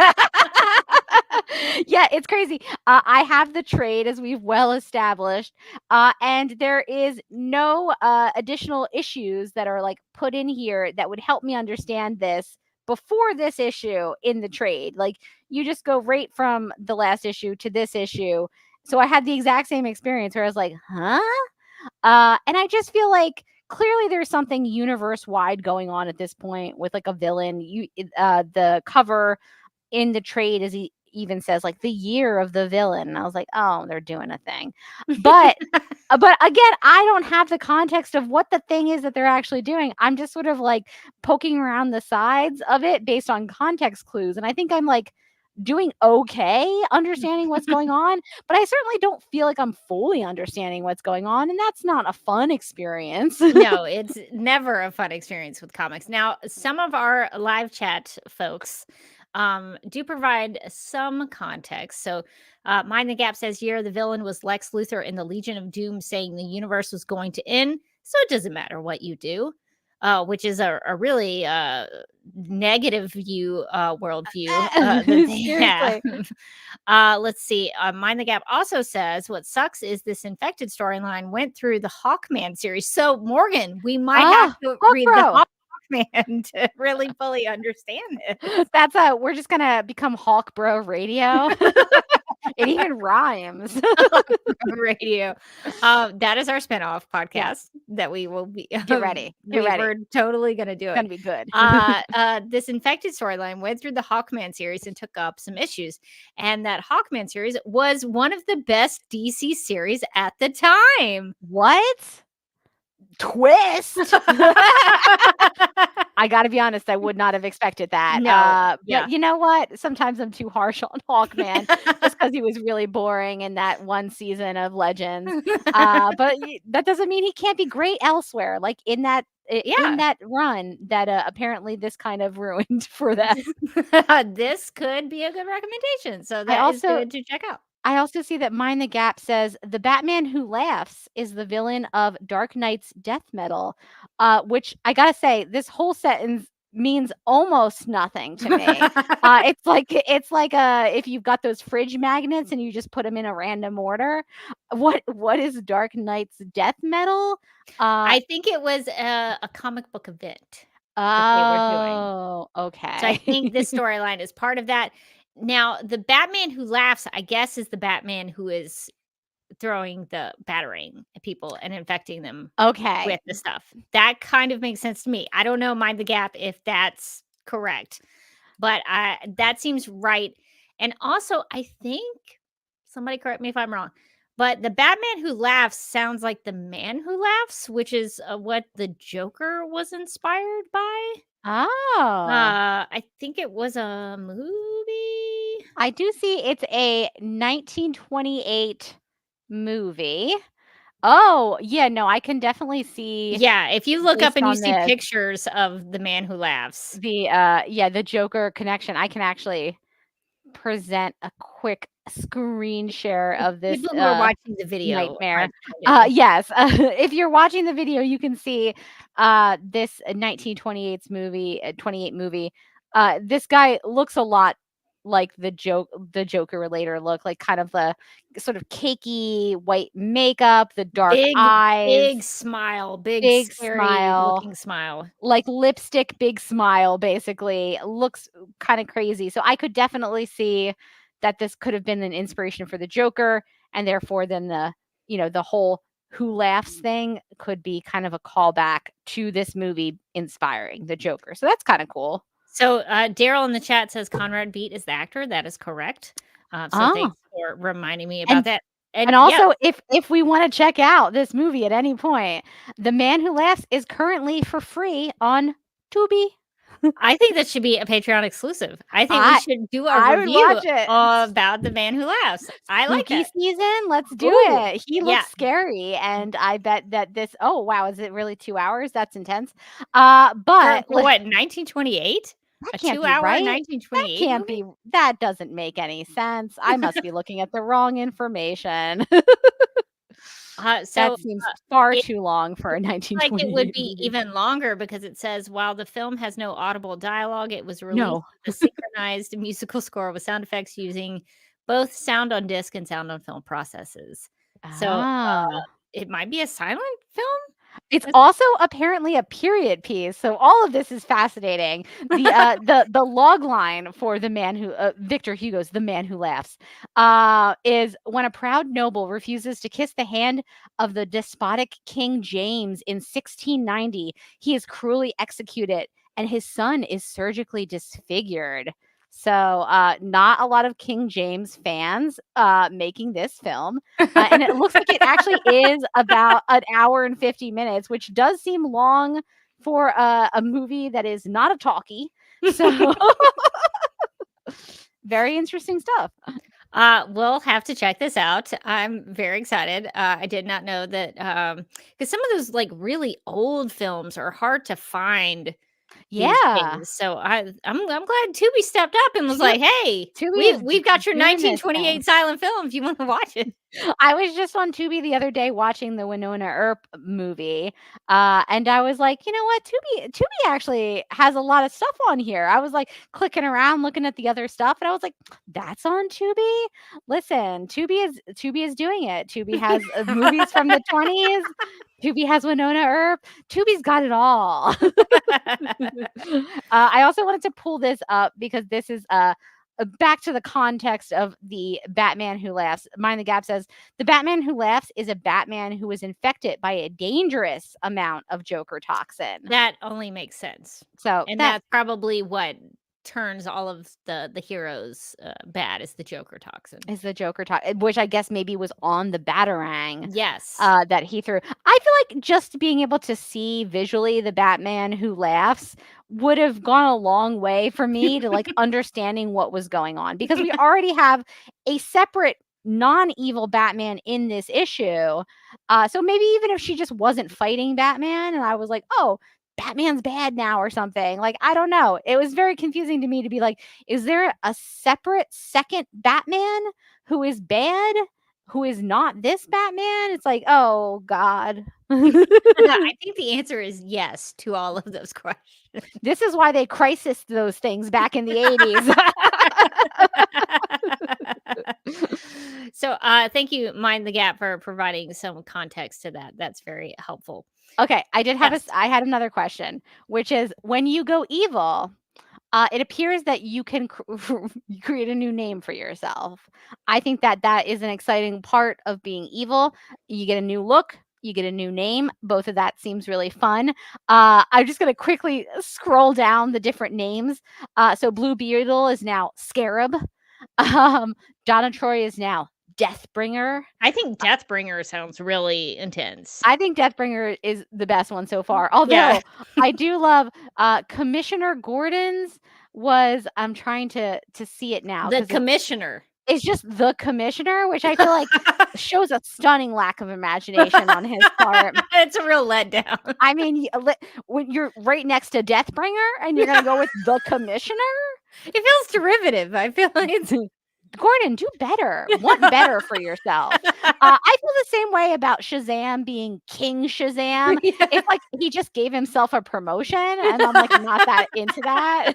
Speaker 2: Yeah, it's crazy. I have the trade, as we've well established, and there is no additional issues that are like put in here that would help me understand this before this issue in the trade. Like you just go right from the last issue to this issue. So I had the exact same experience where I was like, huh? And I just feel like clearly there's something universe wide going on at this point with like a villain. The cover in the trade is even says like the year of the villain. And I was like, oh, they're doing a thing. But again, I don't have the context of what the thing is that they're actually doing. I'm just sort of like poking around the sides of it based on context clues. And I think I'm like doing okay understanding what's going on, but I certainly don't feel like I'm fully understanding what's going on, and that's not a fun experience.
Speaker 1: No, it's never a fun experience with comics. Now, some of our live chat folks do provide some context. So Mind the Gap says here the villain was Lex Luthor in the Legion of Doom, saying the universe was going to end, so it doesn't matter what you do. Which is a really negative worldview. Let's see. Mind the Gap also says what sucks is this infected storyline went through the Hawkman series. So Morgan, we might have to read the Hawkman to really fully understand this.
Speaker 2: We're just gonna become Hawk Bro Radio. It even rhymes.
Speaker 1: Radio. That is our spinoff podcast that we will be.
Speaker 2: Get ready.
Speaker 1: We're totally going to do it.
Speaker 2: It's going to be good.
Speaker 1: This infected storyline went through the Hawkman series and took up some issues. And that Hawkman series was one of the best DC series at the time.
Speaker 2: What? Twist. I gotta be honest, I would not have expected that. But you know what? Sometimes I'm too harsh on Hawkman just because he was really boring in that one season of Legends. But that doesn't mean he can't be great elsewhere. Like in that run that apparently this kind of ruined for them.
Speaker 1: This could be a good recommendation. So that is good to check out.
Speaker 2: I also see that Mind the Gap says the Batman who laughs is the villain of Dark Knight's death metal, which I gotta say, this whole sentence means almost nothing to me. It's like if you've got those fridge magnets and you just put them in a random order. What is Dark Knight's death metal?
Speaker 1: I think it was a comic book event.
Speaker 2: Oh, okay.
Speaker 1: So I think this storyline is part of that. Now, the Batman who laughs, I guess, is the Batman who is throwing the Batarang at people and infecting them with the stuff. That kind of makes sense to me. I don't know, Mind the Gap, if that's correct. But that seems right. And also, I think, somebody correct me if I'm wrong, But the Batman Who Laughs sounds like the Man Who Laughs, which is what the Joker was inspired by.
Speaker 2: Oh.
Speaker 1: I think it was a movie.
Speaker 2: I do see it's a 1928 movie. Oh, yeah, no, I can definitely see
Speaker 1: Yeah, if you look up
Speaker 2: based
Speaker 1: and you
Speaker 2: on
Speaker 1: see
Speaker 2: this,
Speaker 1: pictures of the Man Who Laughs.
Speaker 2: the Joker connection. I can actually present a quick screen share of this
Speaker 1: People who are watching the video,
Speaker 2: nightmare.
Speaker 1: I know.
Speaker 2: Yes, if you're watching the video, you can see this 1928 movie, 28 movie. This guy looks a lot like the Joker later look, like kind of the sort of cakey white makeup, the dark
Speaker 1: Big
Speaker 2: eyes,
Speaker 1: smile, big
Speaker 2: big
Speaker 1: scary
Speaker 2: smile,
Speaker 1: looking smile.
Speaker 2: like lipstick, big smile, basically. Looks kind of crazy. So I could definitely see that this could have been an inspiration for the Joker, and therefore then the whole Who Laughs thing could be kind of a callback to this movie inspiring the Joker. So that's kind of cool.
Speaker 1: So Daryl in the chat says Conrad Beat is the actor. That is correct. So thanks for reminding me about that.
Speaker 2: And also, if we want to check out this movie at any point, The Man Who Laughs is currently for free on Tubi.
Speaker 1: I think that should be a Patreon exclusive. I think we should do a review about The Man Who Laughs. I like
Speaker 2: Spooky
Speaker 1: that.
Speaker 2: season. Let's do it. He looks scary, and I bet that this. Oh wow, is it really 2 hours? That's intense. But
Speaker 1: for what, 1928?
Speaker 2: That
Speaker 1: A
Speaker 2: can't
Speaker 1: 2
Speaker 2: be
Speaker 1: hour
Speaker 2: right.
Speaker 1: 1928
Speaker 2: That can't
Speaker 1: movie?
Speaker 2: be. That doesn't make any sense. I must be looking at the wrong information. That seems far too long for a 1928
Speaker 1: like it would be
Speaker 2: movie.
Speaker 1: even longer because it says while the film has no audible dialogue, it was released
Speaker 2: No.
Speaker 1: with a synchronized musical score with sound effects using both sound on disc and sound on film processes. So it might be a silent film.
Speaker 2: It's also apparently a period piece. So all of this is fascinating. The log line for the man who Victor Hugo's The Man Who Laughs is when a proud noble refuses to kiss the hand of the despotic King James in 1690, he is cruelly executed and his son is surgically disfigured. So not a lot of King James fans making this film. And it looks like it actually is about an hour and 50 minutes, which does seem long for a movie that is not a talkie. So very interesting stuff.
Speaker 1: We'll have to check this out. I'm very excited. I did not know that because some of those like really old films are hard to find. Days. So I'm glad Tubi stepped up and was like, "Hey, we've got your 1928 silent film if you want to watch it."
Speaker 2: I was just on Tubi the other day watching the Winona Earp movie, and I was like, you know what, Tubi actually has a lot of stuff on here. I was like clicking around, looking at the other stuff, and I was like, that's on Tubi. Listen, Tubi is doing it. Tubi has movies from the 20s. Tubi has Winona Earp. Tubi's got it all. I also wanted to pull this up because this is back to the context of the Batman Who Laughs. Mind the Gap says the Batman Who Laughs is a Batman who was infected by a dangerous amount of Joker toxin.
Speaker 1: That only makes sense.
Speaker 2: So,
Speaker 1: and that's probably what turns all of the heroes bad is the Joker toxin.
Speaker 2: Is the Joker toxin, which I guess maybe was on the Batarang.
Speaker 1: Yes.
Speaker 2: That he threw. I feel like just being able to see visually the Batman Who Laughs would have gone a long way for me to like understanding what was going on, because we already have a separate non-evil Batman in this issue. So maybe even if she just wasn't fighting Batman and I was like, oh, Batman's bad now or something. Like, I don't know. It was very confusing to me to be like, is there a separate second Batman who is bad, who is not this Batman? It's like, oh, God.
Speaker 1: I think the answer is yes to all of those questions.
Speaker 2: This is why they crisis those things back in the 80s.
Speaker 1: So thank you, Mind the Gap, for providing some context to that. That's very helpful.
Speaker 2: Okay, I had another question, which is when you go evil, it appears that you can create a new name for yourself. I think that is an exciting part of being evil. You get a new look, you get a new name. Both of that seems really fun. I'm just going to quickly scroll down the different names. So Blue Beetle is now Scarab. Donna Troy is now Deathbringer.
Speaker 1: I think Deathbringer sounds really intense.
Speaker 2: I think Deathbringer is the best one so far. Although
Speaker 1: Yeah.
Speaker 2: I do love Commissioner Gordon's was I'm trying to see it now.
Speaker 1: The
Speaker 2: 'cause
Speaker 1: Commissioner.
Speaker 2: it's just the Commissioner, which I feel like shows a stunning lack of imagination on his part.
Speaker 1: It's a real letdown.
Speaker 2: I mean, when you're right next to Deathbringer and you're gonna go with the Commissioner,
Speaker 1: It feels derivative. I feel like it's
Speaker 2: Gordon, do better. Want better for yourself. I feel the same way about Shazam being King Shazam.
Speaker 1: Yeah.
Speaker 2: It's like he just gave himself a promotion, and I'm like not that into that.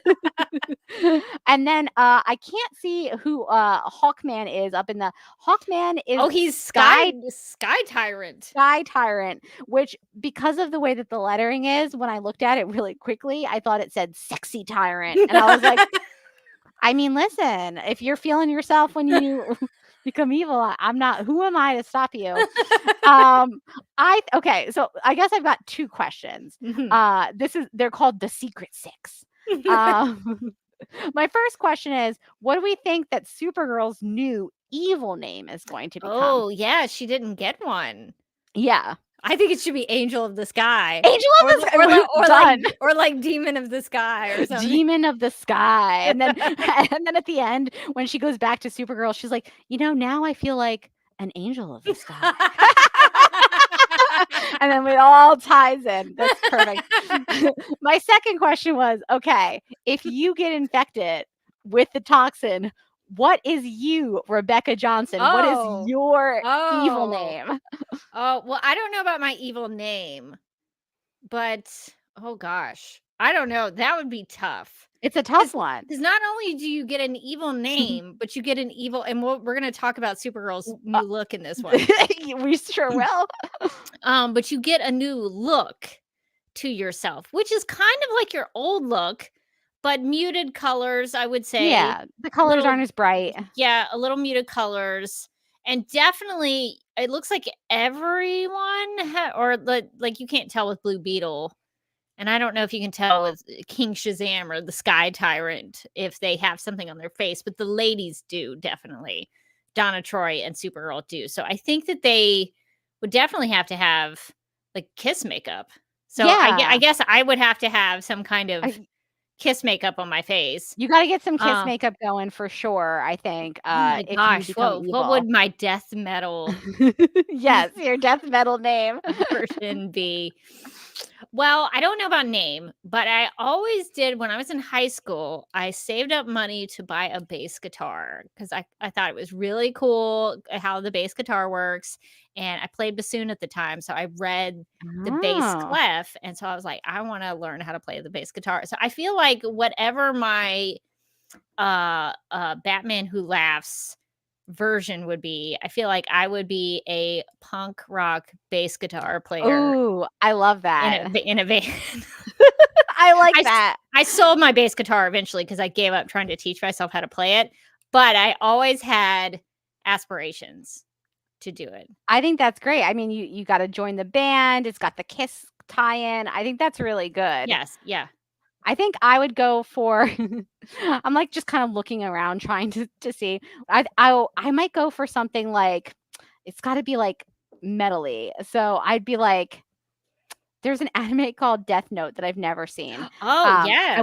Speaker 2: And then I can't see who Hawkman is up in the Hawkman is
Speaker 1: he's Sky Tyrant.
Speaker 2: Sky Tyrant, which because of the way that the lettering is, when I looked at it really quickly, I thought it said Sexy Tyrant, and I was like. I mean, listen, if you're feeling yourself when you become evil, I'm not, who am I to stop you? Okay, so I guess I've got 2 questions.
Speaker 1: Mhm.
Speaker 2: They're called the Secret 6. My first question is, what do we think that Supergirl's new evil name is going to become?
Speaker 1: Oh, yeah, she didn't get one.
Speaker 2: Yeah.
Speaker 1: I think it should be Angel of the Sky.
Speaker 2: Angel of the Sky.
Speaker 1: Or like Demon of the Sky or something.
Speaker 2: Demon of the Sky. And then at the end, when she goes back to Supergirl, she's like, now I feel like an angel of the sky. And then it all ties in. That's perfect. My second question was, okay, if you get infected with the toxin, what is you, Rebecca Johnson? What is your evil name?
Speaker 1: Oh, well, I don't know about my evil name, but oh gosh, I don't know. That would be tough.
Speaker 2: It's a tough one.
Speaker 1: Because not only do you get an evil name, but you get an evil, and we're going to talk about Supergirl's new look in this one.
Speaker 2: We sure will.
Speaker 1: But you get a new look to yourself, which is kind of like your old look, but muted colors, I would say.
Speaker 2: Yeah, the colors aren't as bright.
Speaker 1: Yeah, a little muted colors. And definitely, it looks like everyone, or like you can't tell with Blue Beetle. And I don't know if you can tell with King Shazam or the Sky Tyrant if they have something on their face, but the ladies do, definitely. Donna Troy and Supergirl do. So I think that they would definitely have to have like kiss makeup. So
Speaker 2: Yeah.
Speaker 1: I guess I would have to have some kind of kiss makeup on my face.
Speaker 2: You got to get some kiss makeup going for sure, I think.
Speaker 1: Oh my
Speaker 2: if
Speaker 1: gosh,
Speaker 2: you become
Speaker 1: what would my death metal
Speaker 2: yes, your death metal name
Speaker 1: version be? Well, I don't know about name, but I always did when I was in high school. I saved up money to buy a bass guitar because I thought it was really cool how the bass guitar works. And I played bassoon at the time. So I read the bass clef. And so I was like, I want to learn how to play the bass guitar. So I feel like whatever my Batman Who Laughs version would be, I feel like I would be a punk rock bass guitar player.
Speaker 2: Ooh, I love that.
Speaker 1: In a band.
Speaker 2: I like that.
Speaker 1: I sold my bass guitar eventually because I gave up trying to teach myself how to play it. But I always had aspirations to do it.
Speaker 2: I think that's great. I mean, you got to join the band. It's got the Kiss tie-in. I think that's really good.
Speaker 1: Yes. Yeah.
Speaker 2: I think I would go for I'm like just kind of looking around trying to see. I might go for something like it's got to be like metally. So I'd be like there's an anime called Death Note that I've never seen.
Speaker 1: Oh, yes.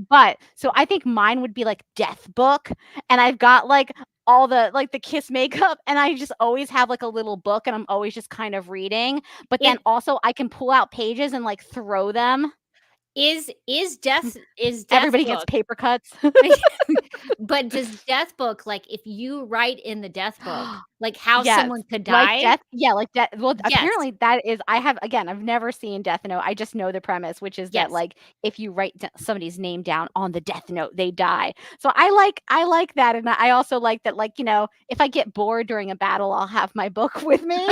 Speaker 2: But so I think mine would be like Death Book, and I've got like all the like the kiss makeup, and I just always have like a little book, and I'm always just kind of reading. But then also I can pull out pages and like throw them.
Speaker 1: Is Death
Speaker 2: Everybody
Speaker 1: Book,
Speaker 2: gets paper cuts.
Speaker 1: but does Death Book, like if you write in the Death Book, like how someone could die?
Speaker 2: Like death. Well, apparently that is. I've never seen Death Note. I just know the premise, which is that like if you write somebody's name down on the Death Note, they die. So I like that, and I also like that. Like if I get bored during a battle, I'll have my book with me.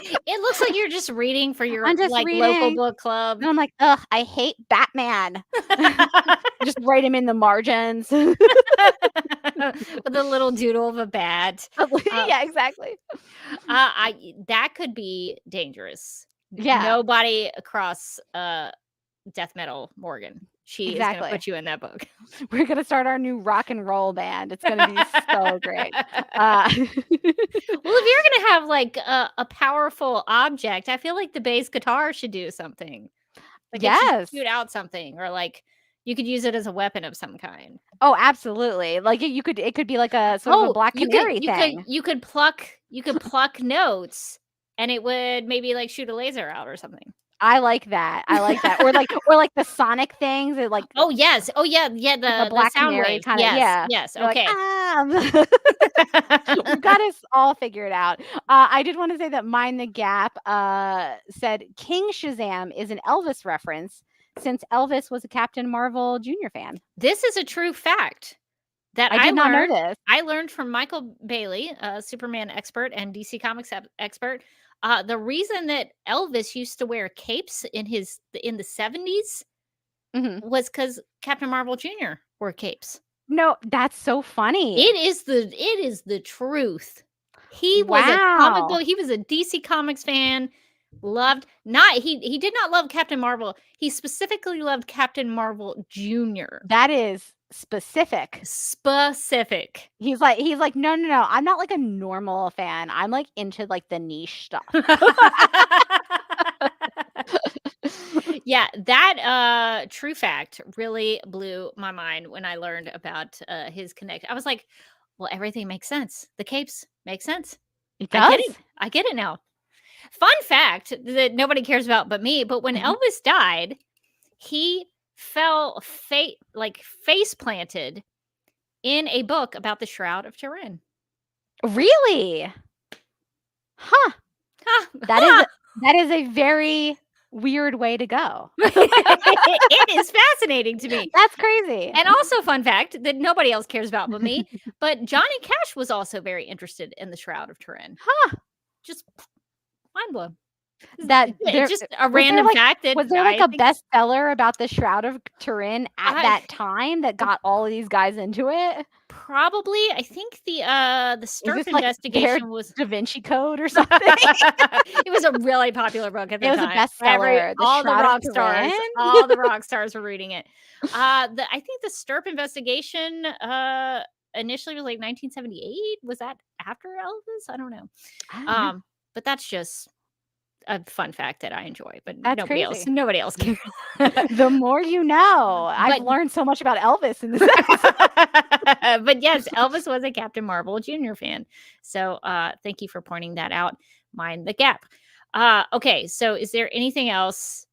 Speaker 1: It looks like you're just reading for your
Speaker 2: reading.
Speaker 1: Local book club.
Speaker 2: And I'm like, ugh, I hate Batman. Just write him in the margins.
Speaker 1: With a little doodle of a bat.
Speaker 2: Yeah, exactly.
Speaker 1: That could be dangerous.
Speaker 2: Yeah.
Speaker 1: Nobody across Death Metal Morgan she is going to
Speaker 2: Exactly.
Speaker 1: put you in that book.
Speaker 2: We're gonna start our new rock and roll band. It's gonna be so great.
Speaker 1: Well, if you're going to have like a powerful object, I feel like the bass guitar should do something. Like it should
Speaker 2: Yes.
Speaker 1: shoot out something, or like you could use it as a weapon of some kind.
Speaker 2: Oh, absolutely. Like it could be like a sort of a Black Canary thing.
Speaker 1: You could pluck notes, and it would maybe like shoot a laser out or something.
Speaker 2: I like that. Or like the sonic things. Or like
Speaker 1: Oh yes. Oh yeah. Yeah. The
Speaker 2: Black
Speaker 1: sound
Speaker 2: Canary
Speaker 1: waves.
Speaker 2: kinda-
Speaker 1: Yes.
Speaker 2: yeah.
Speaker 1: Yes.
Speaker 2: you're like,
Speaker 1: Okay.
Speaker 2: We've got us all figured out. I did want to say that Mind the Gap said King Shazam is an Elvis reference since Elvis was a Captain Marvel Jr. fan.
Speaker 1: This is a true fact that
Speaker 2: I did not know
Speaker 1: learned.
Speaker 2: this.
Speaker 1: I learned from Michael Bailey, a Superman expert and DC Comics expert. The reason that Elvis used to wear capes in the 70s
Speaker 2: Mhm.
Speaker 1: was because Captain Marvel Jr. wore capes.
Speaker 2: No, that's so funny.
Speaker 1: It is the truth. He was a comic
Speaker 2: Wow.
Speaker 1: book. He was a DC Comics fan. He did not love Captain Marvel. He specifically loved Captain Marvel Jr.
Speaker 2: That is specific.
Speaker 1: Specific.
Speaker 2: He's like, no. I'm not like a normal fan. I'm like into like the niche stuff.
Speaker 1: Yeah, that true fact really blew my mind when I learned about his connection. I was like, well, everything makes sense. The capes make sense.
Speaker 2: It
Speaker 1: I
Speaker 2: does.
Speaker 1: get it. I get it now. Fun fact that nobody cares about but me, but when Elvis died, he fell face planted in a book about the Shroud of Turin.
Speaker 2: Really? Huh. That is a very weird way to go.
Speaker 1: It is fascinating to me.
Speaker 2: That's crazy.
Speaker 1: And also, fun fact that nobody else cares about but me, but Johnny Cash was also very interested in the Shroud of Turin.
Speaker 2: Huh.
Speaker 1: Just mind blown.
Speaker 2: It's
Speaker 1: just a random fact that
Speaker 2: was there like
Speaker 1: I
Speaker 2: a
Speaker 1: think-
Speaker 2: bestseller about the Shroud of Turin at
Speaker 1: I-
Speaker 2: that time that got all of these guys into it?
Speaker 1: Probably. I think the Sturp
Speaker 2: this like
Speaker 1: investigation was
Speaker 2: Da Vinci Code or something?
Speaker 1: it was a really popular book at the
Speaker 2: It was a
Speaker 1: time.
Speaker 2: bestseller, The
Speaker 1: All the
Speaker 2: Shroud of
Speaker 1: rock stars,
Speaker 2: Turin?
Speaker 1: all the rock stars were reading it. I think the Sturp investigation initially was like 1978. Was that after Elvis? I don't know.
Speaker 2: I don't know.
Speaker 1: But that's just a fun fact that I enjoy, but
Speaker 2: That's
Speaker 1: nobody
Speaker 2: crazy.
Speaker 1: else cares.
Speaker 2: The more you know. I've
Speaker 1: But-
Speaker 2: learned so much about Elvis in this episode.
Speaker 1: But yes, Elvis was a Captain Marvel Jr. fan. So thank you for pointing that out. Mind the Gap. Okay, so is there anything else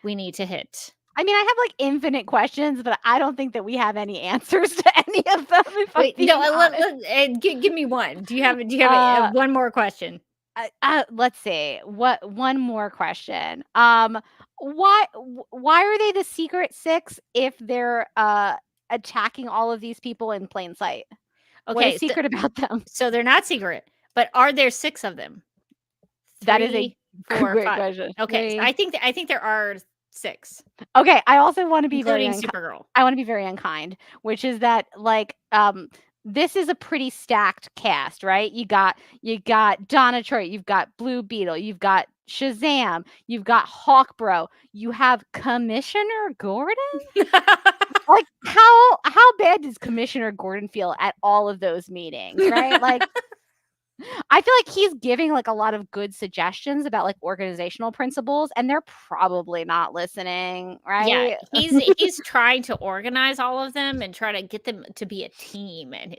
Speaker 1: we need to hit?
Speaker 2: I mean, I have like infinite questions, but I don't think that we have any answers to any of them. If I'm
Speaker 1: Wait,
Speaker 2: being
Speaker 1: no,
Speaker 2: honest.
Speaker 1: give me one. Do you have one more question?
Speaker 2: Let's see. One more question. Why are they the secret six if they're attacking all of these people in plain sight? What
Speaker 1: Okay,
Speaker 2: is secret about them?
Speaker 1: so they're not secret, but are there 6 of them?
Speaker 2: That is a
Speaker 1: 3, 4,
Speaker 2: great
Speaker 1: 5.
Speaker 2: question.
Speaker 1: Okay, so I think there are 6,
Speaker 2: Okay, I also want to be very
Speaker 1: including Supergirl.
Speaker 2: I want to be very unkind, which is that like this is a pretty stacked cast, right? You got Donna Troy, you've got Blue Beetle, you've got Shazam, you've got Hawkbro, you have Commissioner Gordon. Like how bad does Commissioner Gordon feel at all of those meetings, right? Like I feel like he's giving like a lot of good suggestions about like organizational principles, and they're probably not listening, right?
Speaker 1: Yeah, he's trying to organize all of them and try to get them to be a team, and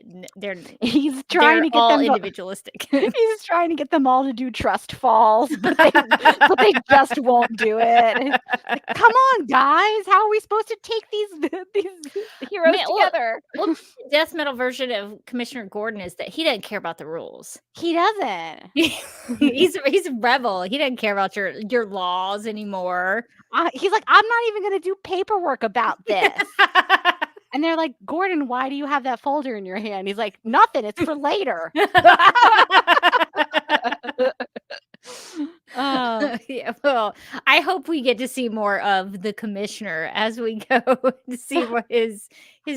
Speaker 2: He's trying to get
Speaker 1: all
Speaker 2: them to,
Speaker 1: individualistic.
Speaker 2: he's trying to get them all to do trust falls, but they just won't do it. Like, come on, guys, how are we supposed to take these heroes
Speaker 1: Man,
Speaker 2: together?
Speaker 1: Well, the death metal version of Commissioner Gordon is that he doesn't care about the rules.
Speaker 2: He doesn't.
Speaker 1: he's a rebel. He doesn't care about your laws anymore.
Speaker 2: He's like, I'm not even going to do paperwork about this. And they're like, Gordon, why do you have that folder in your hand? He's like, nothing. It's for later.
Speaker 1: Yeah. well, I hope we get to see more of the commissioner as we go to see what his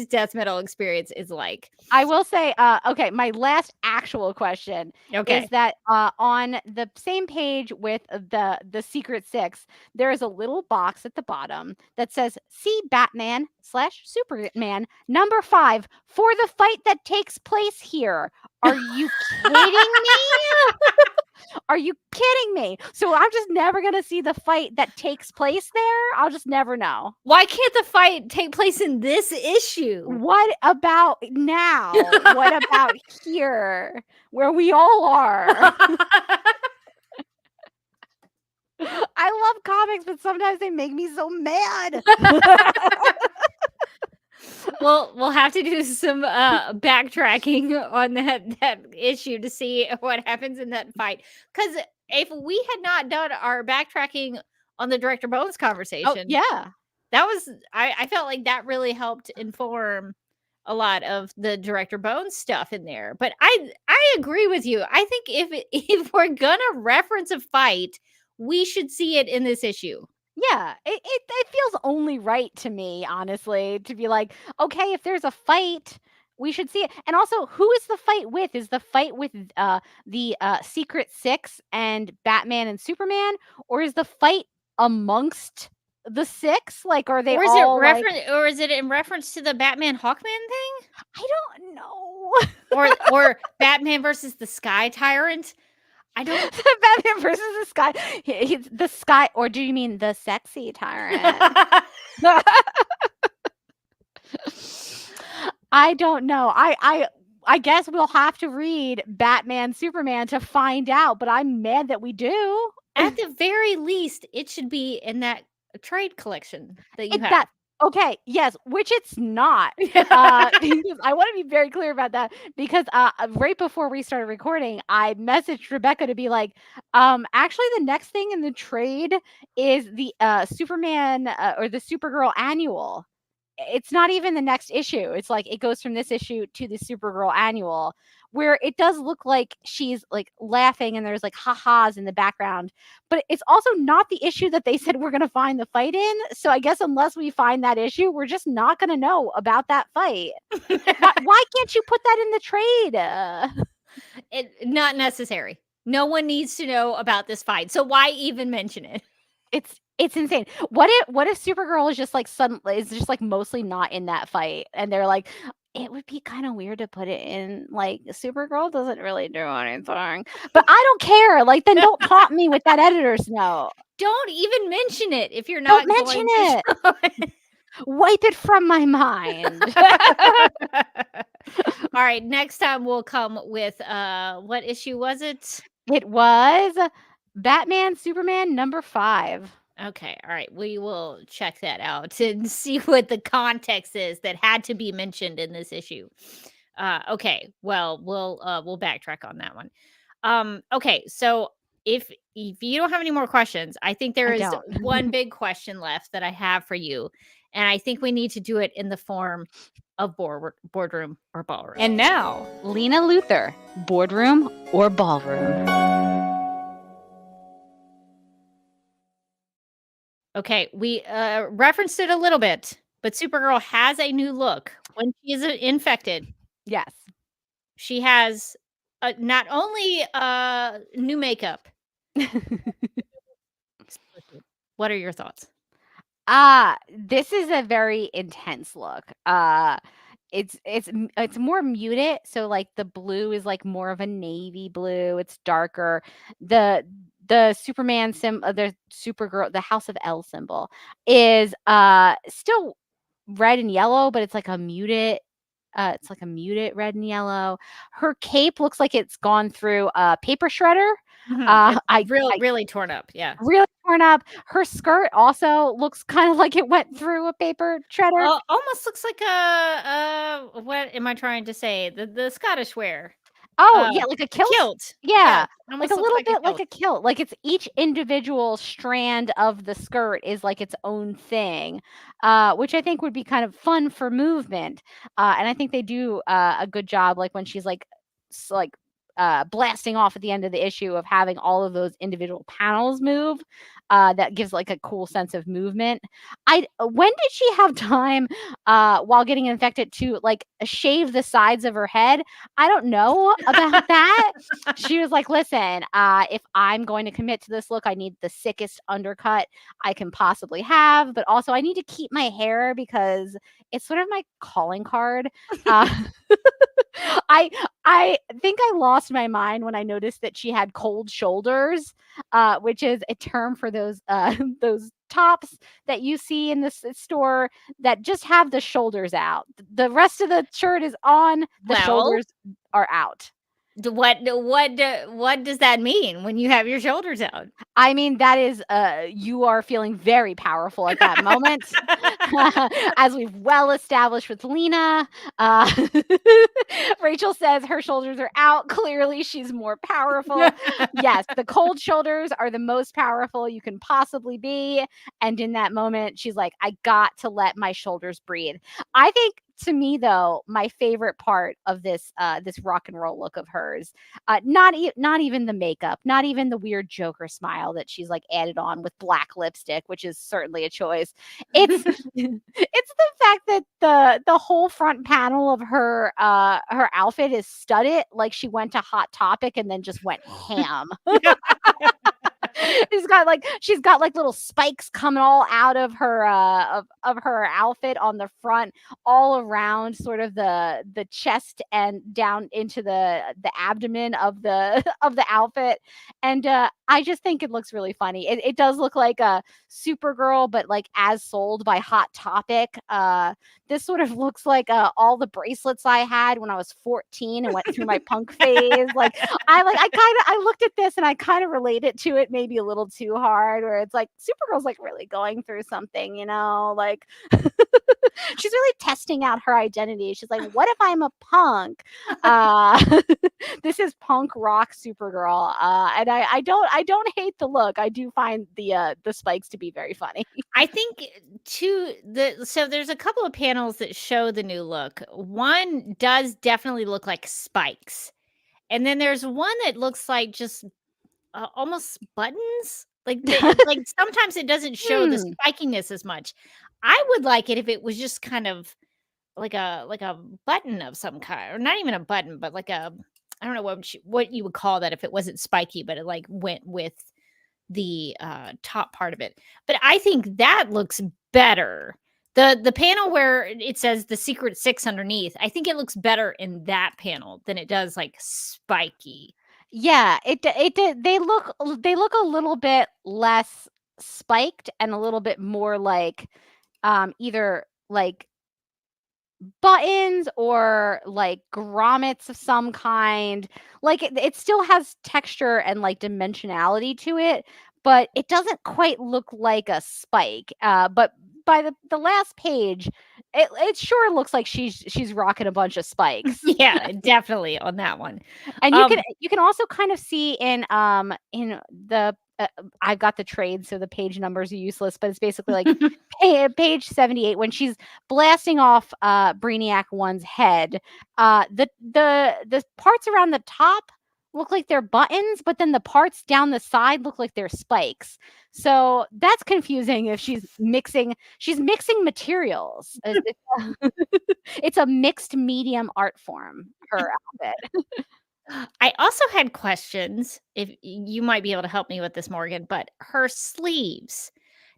Speaker 1: death metal experience is like.
Speaker 2: I will say, okay, my last actual question
Speaker 1: Okay.
Speaker 2: is that on the same page with the Secret Six, there is a little box at the bottom that says "See Batman/Superman number 5 for the fight that takes place here." Are you kidding me? Are you kidding me? So I'm just never gonna see the fight that takes place there. I'll just never know.
Speaker 1: Why can't the fight take place in this issue?
Speaker 2: What about now? What about here, where we all are? I love comics, but sometimes they make me so mad.
Speaker 1: Well, we'll have to do some backtracking on that issue to see what happens in that fight. Because if we had not done our backtracking on the Director Bones conversation,
Speaker 2: Oh, yeah.
Speaker 1: that was I felt like that really helped inform a lot of the Director Bones stuff in there. But I agree with you. I think if we're gonna reference a fight, we should see it in this issue.
Speaker 2: Yeah, it feels only right to me, honestly, to be like, okay, if there's a fight, we should see it. And also, who is the fight with? Is the fight with the Secret Six and Batman and Superman, or is the fight amongst the six? Like, are they
Speaker 1: Or is
Speaker 2: all
Speaker 1: it or is it in reference to the Batman Hawkman thing?
Speaker 2: I don't know.
Speaker 1: Or Batman versus the Sky Tyrant? I don't.
Speaker 2: Batman versus the Sky. The Sky, or do you mean the sexy tyrant? I don't know. I guess we'll have to read Batman Superman to find out, but I'm mad that we do.
Speaker 1: At the very least, it should be in that trade collection that you have.
Speaker 2: That okay, yes, which it's not. Because I want to be very clear about that because right before we started recording, I messaged Rebecca to be like, actually, the next thing in the trade is the Superman or the Supergirl annual. It's not even the next issue. It's like it goes from this issue to the Supergirl annual, where it does look like she's like laughing and there's like ha-has in the background. But it's also not the issue that they said we're going to find the fight in. So I guess unless we find that issue, we're just not going to know about that fight. Why can't you put that in the trade?
Speaker 1: Not necessary. No one needs to know about this fight. So why even mention it?
Speaker 2: It's insane. What if Supergirl is just like suddenly is just like mostly not in that fight, and they're like, it would be kind of weird to put it in. Like Supergirl doesn't really do anything, but I don't care. Like then don't taunt me with that editor's note.
Speaker 1: Don't even mention it if you're not.
Speaker 2: Don't mention it. Wipe it from my mind.
Speaker 1: All right. Next time we'll come with what issue was it?
Speaker 2: It was Batman Superman number 5.
Speaker 1: Okay, all right. We will check that out and see what the context is that had to be mentioned in this issue. Okay, well, we'll backtrack on that one. Okay, so if you don't have any more questions, I think there is one big question left that I have for you, and I think we need to do it in the form of boardroom or ballroom.
Speaker 2: And now, Lena Luthor, boardroom or ballroom.
Speaker 1: Okay, we referenced it a little bit, but Supergirl has a new look when she is infected.
Speaker 2: Yes.
Speaker 1: She has not only new makeup. What are your thoughts?
Speaker 2: This is a very intense look. It's more muted, so like the blue is like more of a navy blue. It's darker. The Superman the Supergirl, the House of L symbol is still red and yellow, but it's like a muted red and yellow. Her cape looks like it's gone through a paper shredder.
Speaker 1: Really torn up. Yeah.
Speaker 2: Really torn up. Her skirt also looks kind of like it went through a paper shredder.
Speaker 1: Almost looks like a what am I trying to say? The Scottish wear.
Speaker 2: Oh, yeah, like a kilt. Yeah. Like a little bit like a kilt. Like it's each individual strand of the skirt is like its own thing, which I think would be kind of fun for movement. And I think they do a good job, like when she's like blasting off at the end of the issue of having all of those individual panels move. That gives like a cool sense of movement. When did she have time while getting infected to like shave the sides of her head? I don't know about that. She was like, listen, if I'm going to commit to this look, I need the sickest undercut I can possibly have, but also I need to keep my hair because it's sort of my calling card. I think I lost my mind when I noticed that she had cold shoulders, which is a term for those those tops that you see in the store that just have the shoulders out. The rest of the shirt is on, the shoulders are out.
Speaker 1: What does that mean when you have your shoulders out?
Speaker 2: I mean, that is you are feeling very powerful at that moment. As we've well established with Lena. Rachel says her shoulders are out. Clearly, she's more powerful. Yes, the cold shoulders are the most powerful you can possibly be. And in that moment, she's like, I got to let my shoulders breathe. I think to me, though, my favorite part of this this rock and roll look of hers, not even the makeup, not even the weird Joker smile that she's like added on with black lipstick, which is certainly a choice. It's it's the fact that the whole front panel of her her outfit is studded like she went to Hot Topic and then just went ham. she's got like little spikes coming all out of her of her outfit on the front, all around sort of the chest and down into the abdomen of the of the outfit. And I just think it looks really funny. It does look like a Supergirl, but like as sold by Hot Topic. This sort of looks like all the bracelets I had when I was 14 and went through my punk phase. I looked at this and I kind of related to it maybe a little too hard, where it's like Supergirl's like really going through something, you know, like she's really testing out her identity. She's like, what if I'm a punk? This is punk rock Supergirl. And I don't hate the look. I do find the spikes to be very funny.
Speaker 1: I think so there's a couple of panels that show the new look. One does definitely look like spikes. And then there's one that looks like just almost buttons. Like sometimes it doesn't show the spikiness as much. I would like it if it was just kind of like a button of some kind, or not even a button, but like I don't know what you would call that if it wasn't spiky, but it like went with the top part of it. But I think that looks better. The panel where it says the Secret Six underneath, I think it looks better in that panel than it does like spiky.
Speaker 2: Yeah, it did. They look a little bit less spiked and a little bit more like either like buttons or like grommets of some kind. Like it still has texture and like dimensionality to it, but it doesn't quite look like a spike. But by the last page, it sure looks like she's rocking a bunch of spikes.
Speaker 1: Yeah, definitely on that one.
Speaker 2: And you can also kind of see in the I've got the trade, so the page numbers are useless, but it's basically like page 78 when she's blasting off Brainiac 1's head. The parts around the top look like they're buttons, but then the parts down the side look like they're spikes. So that's confusing if she's mixing materials. It's a mixed medium art form, her outfit.
Speaker 1: I also had questions, if you might be able to help me with this, Morgan, but her sleeves,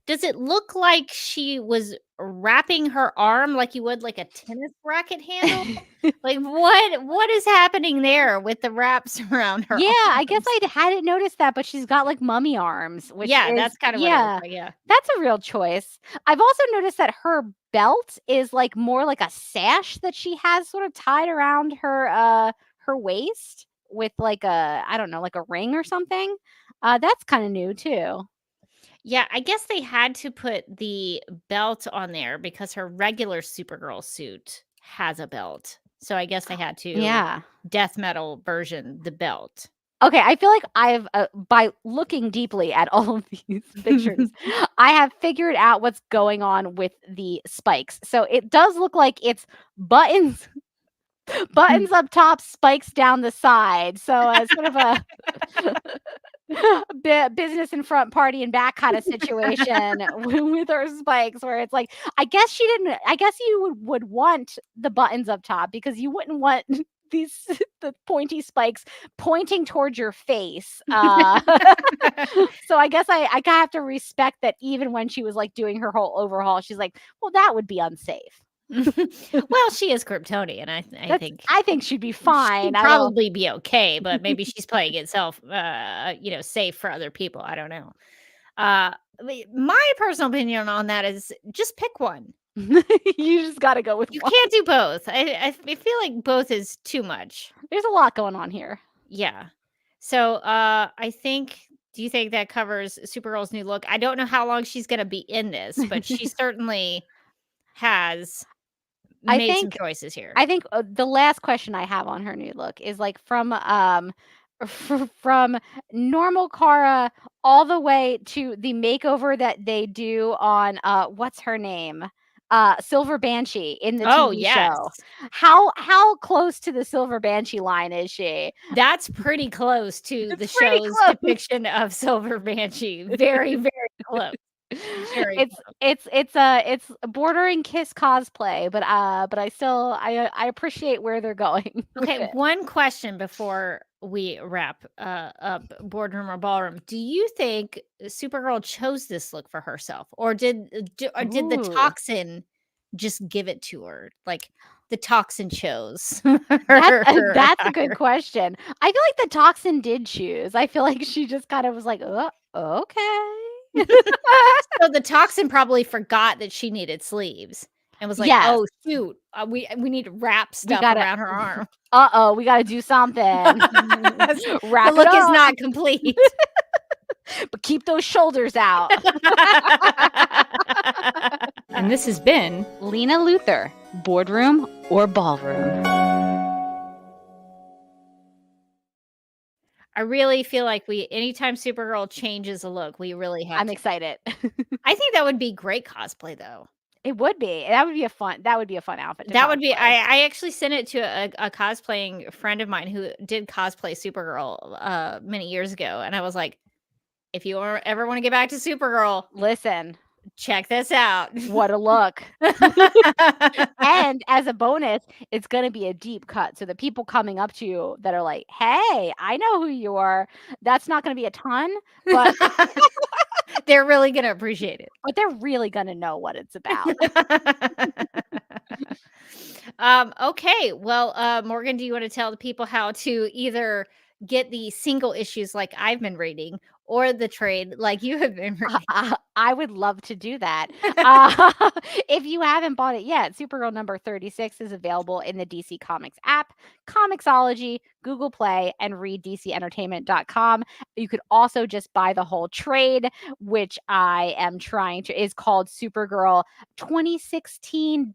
Speaker 1: does it look like she was wrapping her arm like you would like a tennis racket handle? Like what is happening there with the wraps around her?
Speaker 2: Yeah, I guess I hadn't noticed that, but she's got like mummy arms, which
Speaker 1: that's kind of what it looks like, yeah.
Speaker 2: That's a real choice. I've also noticed that her belt is like more like a sash that she has sort of tied around her waist with like I don't know, like a ring or something. That's kind of new too.
Speaker 1: Yeah, I guess they had to put the belt on there because her regular Supergirl suit has a belt. So I guess they had to death metal version the belt.
Speaker 2: Okay, I feel like I've by looking deeply at all of these pictures, I have figured out what's going on with the spikes. So it does look like it's buttons Buttons up top, spikes down the side. So sort of a business in front, party in back kind of situation with her spikes, where it's like, I guess you would want the buttons up top because you wouldn't want the pointy spikes pointing towards your face. So I guess I have to respect that even when she was like doing her whole overhaul, she's like, well, that would be unsafe.
Speaker 1: Well, she is Kryptonian. I think
Speaker 2: she'd be fine.
Speaker 1: She'd probably be okay, but maybe she's playing itself, safe for other people. I don't know. My personal opinion on that is just pick one.
Speaker 2: You just got to go with
Speaker 1: You
Speaker 2: one.
Speaker 1: can't do both. I feel like both is too much.
Speaker 2: There's a lot going on here.
Speaker 1: Yeah. So do you think that covers Supergirl's new look? I don't know how long she's going to be in this, but she certainly has made some choices here.
Speaker 2: I think the last question I have on her new look is like from normal Kara all the way to the makeover that they do on what's her name? Silver Banshee in the TV show. How close to the Silver Banshee line is she?
Speaker 1: That's pretty close to the show's depiction of Silver Banshee. Very, very close.
Speaker 2: It's bordering Kiss cosplay, but I still appreciate where they're going.
Speaker 1: Okay, one question before we wrap up Boardroom or Ballroom. Do you think Supergirl chose this look for herself, or did the toxin just give it to her? Like the toxin chose.
Speaker 2: That's a good question. I feel like the toxin did choose. I feel like she just kind of was like, oh, okay.
Speaker 1: So the toxin probably forgot that she needed sleeves and was like, oh shoot, we need to wrap stuff around her arm.
Speaker 2: We got to do something.
Speaker 1: The look is not complete.
Speaker 2: But keep those shoulders out.
Speaker 9: And this has been
Speaker 2: Lena Luthor, Boardroom or Ballroom.
Speaker 1: I really feel like anytime Supergirl changes a look, we really have
Speaker 2: I'm excited.
Speaker 1: I think that would be great cosplay though.
Speaker 2: It would be. That would be a fun outfit.
Speaker 1: Would be. I actually sent it to a cosplaying friend of mine who did cosplay Supergirl many years ago, and I was like, if you ever want to get back to Supergirl,
Speaker 2: listen,
Speaker 1: check this out.
Speaker 2: What a look. And as a bonus, it's going to be a deep cut. So the people coming up to you that are like, hey, I know who you are. That's not going to be a ton, but
Speaker 1: they're really going to appreciate it.
Speaker 2: But they're really going to know what it's about.
Speaker 1: Okay. Well, Morgan, do you want to tell the people how to either get the single issues like I've been reading or the trade like you have been reading?
Speaker 2: I would love to do that. If you haven't bought it yet, Supergirl number 36 is available in the DC Comics app, Comixology, Google Play, and readdcentertainment.com. You could also just buy the whole trade, which I am is called Supergirl 2016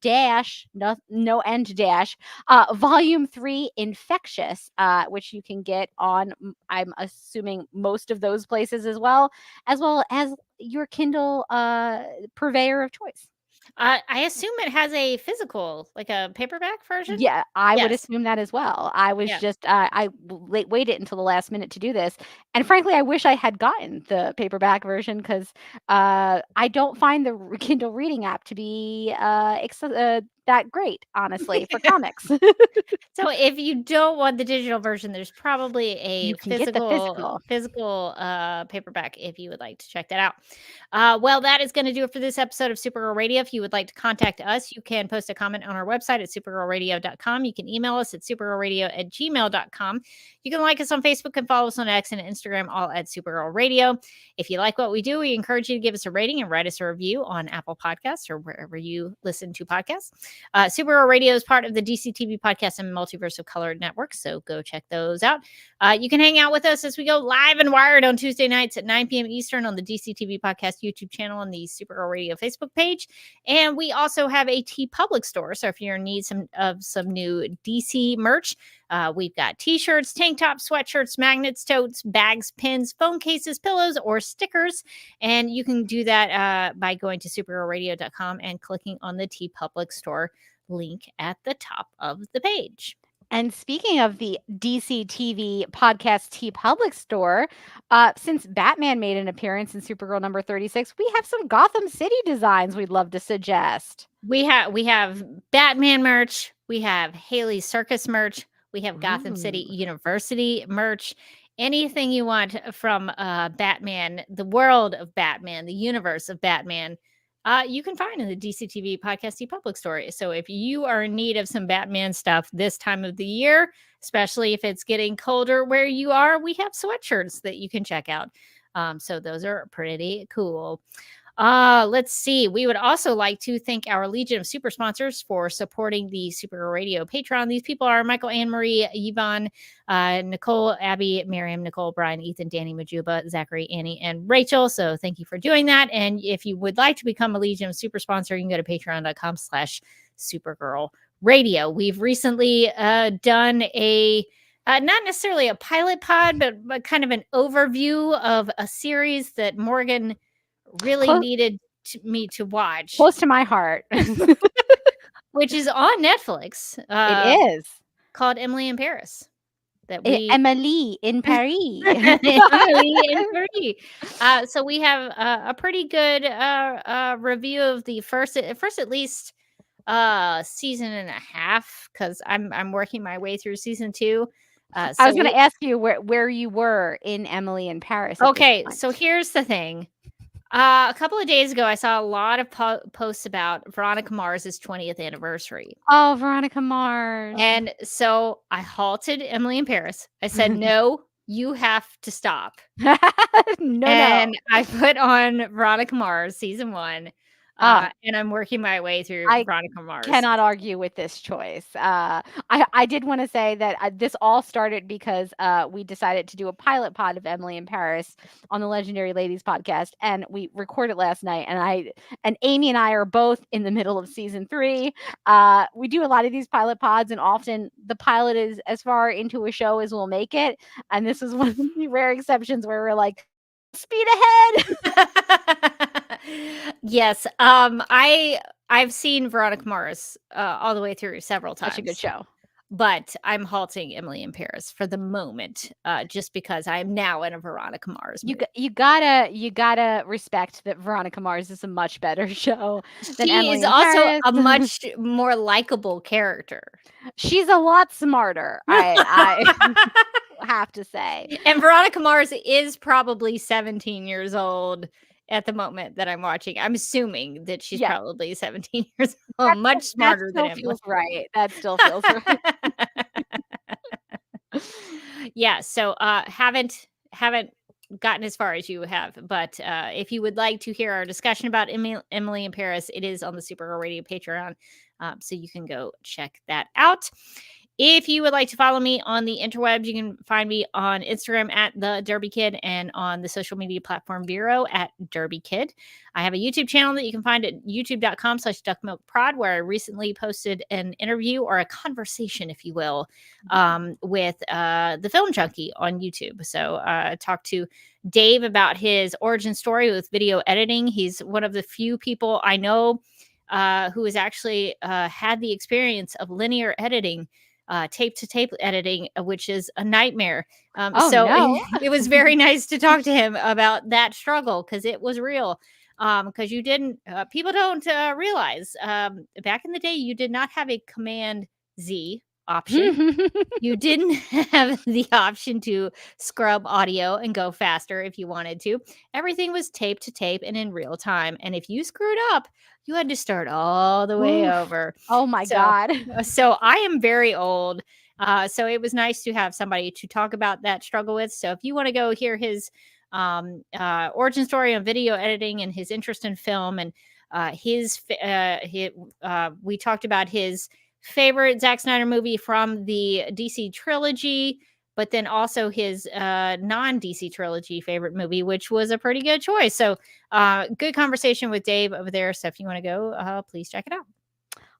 Speaker 2: Volume 3 Infectious, which you can get on, I'm assuming, most of those places as well as your Kindle purveyor of choice.
Speaker 1: I assume it has a physical, like a paperback version.
Speaker 2: Yeah, I would assume that as well. I was just I waited until the last minute to do this, and frankly, I wish I had gotten the paperback version because I don't find the Kindle reading app to be that great, honestly, for comics.
Speaker 1: So if you don't want the digital version, there's probably a physical paperback if you would like to check that out. Well, that is going to do it for this episode of Supergirl Radio. If you would like to contact us, you can post a comment on our website at supergirlradio.com. You can email us at supergirlradio@gmail.com. You can like us on Facebook and follow us on X and Instagram, all at Supergirl Radio. If you like what we do, we encourage you to give us a rating and write us a review on Apple Podcasts or wherever you listen to podcasts. Supergirl Radio is part of the DC TV Podcast and Multiverse of Color Network, so go check those out. You can hang out with us as we go live and wired on Tuesday nights at 9 p.m. Eastern on the DC TV Podcast YouTube channel and the Supergirl Radio Facebook page. And we also have a TeePublic store, so if you're in need of some new DC merch, we've got t-shirts, tank tops, sweatshirts, magnets, totes, bags, pins, phone cases, pillows, or stickers. And you can do that by going to supergirlradio.com and clicking on the TeePublic store link at the top of the page.
Speaker 2: And speaking of the DC TV podcast T Public store, since Batman made an appearance in Supergirl number 36, we have some Gotham City designs we'd love to suggest.
Speaker 1: We have Batman merch, we have Haley Circus merch, we have Gotham City University merch. Anything you want from Batman, the world of Batman, the universe of Batman, you can find in the DCTV Podcast Public Store. So if you are in need of some Batman stuff this time of the year, especially if it's getting colder where you are, we have sweatshirts that you can check out. So those are pretty cool. Let's see. We would also like to thank our Legion of Super Sponsors for supporting the Supergirl Radio Patreon. These people are Michael, Anne Marie, Yvonne, Nicole, Abby, Miriam, Nicole, Brian, Ethan, Danny, Majuba, Zachary, Annie, and Rachel. So thank you for doing that. And if you would like to become a Legion of Super Sponsor, you can go to patreon.com/Supergirl Radio. We've recently done a not necessarily a pilot pod, but kind of an overview of a series that Morgan really needed me to watch.
Speaker 2: Close to my heart.
Speaker 1: Which is on Netflix.
Speaker 2: It is.
Speaker 1: Called Emily in Paris.
Speaker 2: Emily in Paris.
Speaker 1: Emily in Paris. So we have a pretty good review of the first at least season and a half, because I'm working my way through season 2.
Speaker 2: I was going to ask you where you were in Emily in Paris.
Speaker 1: Okay, so here's the thing. A couple of days ago, I saw a lot of posts about Veronica Mars's 20th anniversary.
Speaker 2: Oh, Veronica Mars.
Speaker 1: And so I halted Emily in Paris. I said, no, you have to stop.
Speaker 2: No.
Speaker 1: I put on Veronica Mars season 1. And I'm working my way through Veronica Mars.
Speaker 2: Cannot argue with this choice. I did want to say that this all started because we decided to do a pilot pod of Emily in Paris on the Legendary Ladies podcast, and we recorded last night. And Amy and I are both in the middle of season 3. We do a lot of these pilot pods, and often the pilot is as far into a show as we'll make it. And this is one of the rare exceptions where we're like, speed ahead.
Speaker 1: Yes. I've seen Veronica Mars all the way through several times.
Speaker 2: Such a good show.
Speaker 1: But I'm halting Emily in Paris for the moment, just because I am now in a Veronica Mars movie.
Speaker 2: You gotta respect that Veronica Mars is a much better show than Emily
Speaker 1: She is
Speaker 2: in
Speaker 1: also
Speaker 2: Paris.
Speaker 1: a much more likable character.
Speaker 2: She's a lot smarter. I have to say.
Speaker 1: And Veronica Mars is probably 17 years old at the moment that I'm watching. I'm assuming that she's probably 17 years old, much smarter than Emily.
Speaker 2: Feels right. That still feels right.
Speaker 1: Yeah, so haven't gotten as far as you have, but if you would like to hear our discussion about Emily in Paris, it is on the Supergirl Radio Patreon, so you can go check that out. If you would like to follow me on the interwebs, you can find me on Instagram at the Derby Kid and on the social media platform Vero at Derby Kid. I have a YouTube channel that you can find at youtube.com/duckmilkprod, where I recently posted an interview, or a conversation, if you will, with the Film Junkie on YouTube. So I talked to Dave about his origin story with video editing. He's one of the few people I know who has actually had the experience of linear editing, tape to tape editing, which is a nightmare. It was very nice to talk to him about that struggle, because it was real. Because people don't realize back in the day, you did not have a Command Z option. You didn't have the option to scrub audio and go faster if you wanted to. Everything was tape to tape and in real time. And if you screwed up, you had to start all the way over.
Speaker 2: Oh my God.
Speaker 1: So I am very old. So it was nice to have somebody to talk about that struggle with. So if you want to go hear his origin story on video editing and his interest in film, and we talked about his favorite Zack Snyder movie from the DC trilogy, but then also his non-DC trilogy favorite movie, which was a pretty good choice. So good conversation with Dave over there. So if you want to go, please check it out.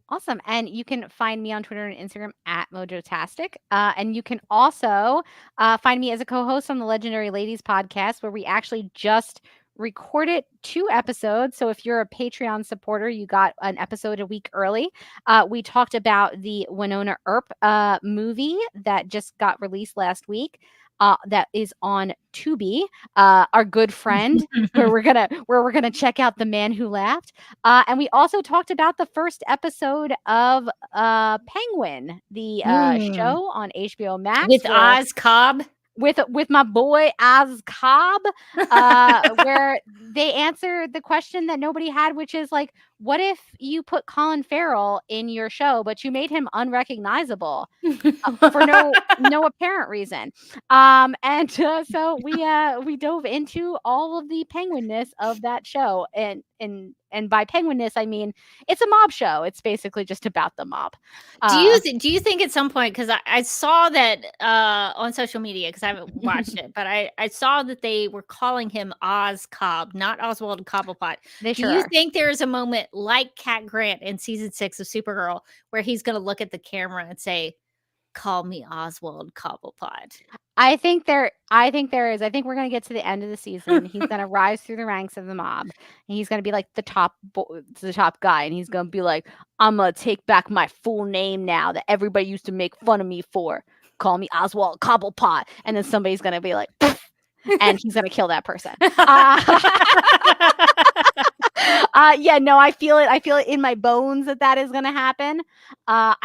Speaker 2: Awesome. And you can find me on Twitter and Instagram at Mojotastic. And you can also find me as a co-host on the Legendary Ladies podcast, where we actually just recorded 2 episodes. So if you're a Patreon supporter, you got an episode a week early. We talked about the Winona Earp movie that just got released last week. That is on Tubi, our good friend, where we're gonna check out The Man Who Laughed. And we also talked about the first episode of Penguin, the show on HBO Max
Speaker 1: with Oz Cobb.
Speaker 2: With my boy Oz Cobb, where they answer the question that nobody had, which is like, what if you put Colin Farrell in your show, but you made him unrecognizable for no apparent reason? So we dove into all of the penguinness of that show, and by penguinness I mean it's a mob show. It's basically just about the mob.
Speaker 1: Do you think at some point, because I saw that on social media, because I haven't watched it, but I saw that they were calling him Oz Cobb, not Oswald Cobblepot. Do you think there is a moment like Cat Grant in season 6 of Supergirl where he's going to look at the camera and say, "Call me Oswald Cobblepot"?
Speaker 2: I think there is. I think we're going to get to the end of the season. He's going to rise through the ranks of the mob, and he's going to be like the top guy, and he's going to be like, "I'm going to take back my full name now that everybody used to make fun of me for. Call me Oswald Cobblepot." And then somebody's going to be like, and he's going to kill that person. I feel it. I feel it in my bones that is going to happen. A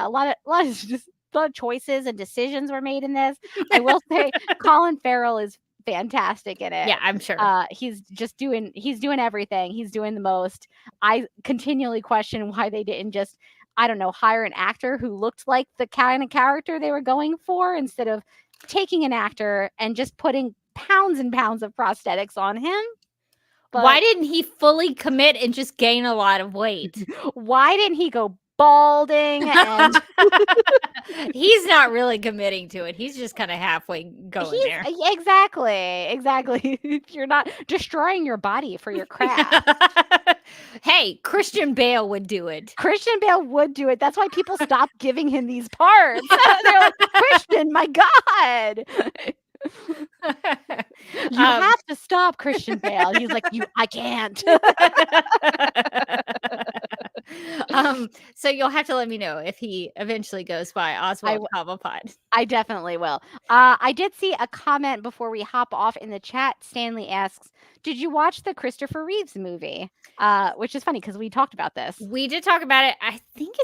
Speaker 2: lot of choices and decisions were made in this. I will say Colin Farrell is fantastic in it.
Speaker 1: Yeah, I'm sure.
Speaker 2: He's doing everything. He's doing the most. I continually question why they didn't just, I don't know, hire an actor who looked like the kind of character they were going for, instead of taking an actor and just putting pounds and pounds of prosthetics on him. But
Speaker 1: why didn't he fully commit and just gain a lot of weight?
Speaker 2: Why didn't he go balding? And
Speaker 1: he's not really committing to it. He's just kind of halfway going there.
Speaker 2: Exactly. You're not destroying your body for your craft.
Speaker 1: Hey, Christian Bale would do it.
Speaker 2: That's why people stopped giving him these parts. They're like, Christian, my God. You have to stop, Christian Bale. He's like, I can't.
Speaker 1: So you'll have to let me know if he eventually goes by Oswald Cobblepot.
Speaker 2: I definitely will. I did see a comment before we hop off in the chat. Stanley asks, did you watch the Christopher Reeves movie? Which is funny because we talked about this.
Speaker 1: We did talk about it. I think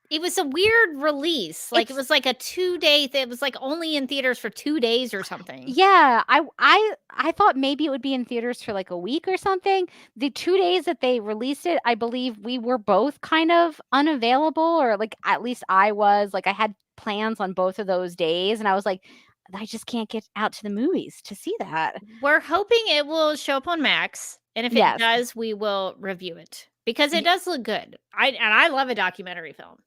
Speaker 1: it was a weird release. Like, it was like a 2-day thing. It was like only in theaters for 2 days or something.
Speaker 2: Yeah, I thought maybe it would be in theaters for like a week or something. The 2 days that they released it, I believe we were both kind of unavailable, or like at least I was. Like, I had plans on both of those days, and I was like, I just can't get out to the movies to see that.
Speaker 1: We're hoping it will show up on Max, and if it does, we will review it because it does look good. I love a documentary film.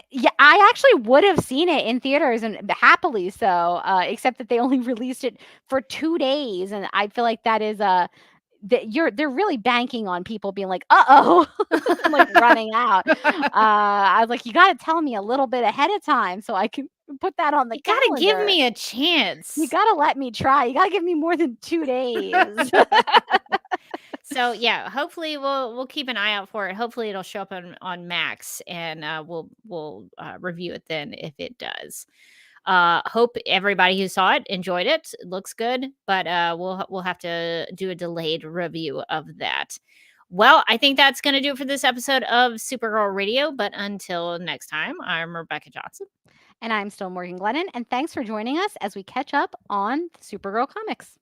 Speaker 2: Yeah, I actually would have seen it in theaters, and happily so, except that they only released it for 2 days, and I feel like that is they're really banking on people being like, uh-oh, like running out. I was like, you got to tell me a little bit ahead of time so I can put that on the calendar.
Speaker 1: You got to give me a chance.
Speaker 2: You got to let me try. You got to give me more than 2 days.
Speaker 1: So yeah, hopefully we'll keep an eye out for it. Hopefully it'll show up on Max, and we'll review it then if it does. Hope everybody who saw it enjoyed it. It looks good, but we'll have to do a delayed review of that. Well, I think that's going to do it for this episode of Supergirl Radio. But until next time, I'm Rebecca Johnson.
Speaker 2: And I'm still Morgan Glennon. And thanks for joining us as we catch up on Supergirl comics.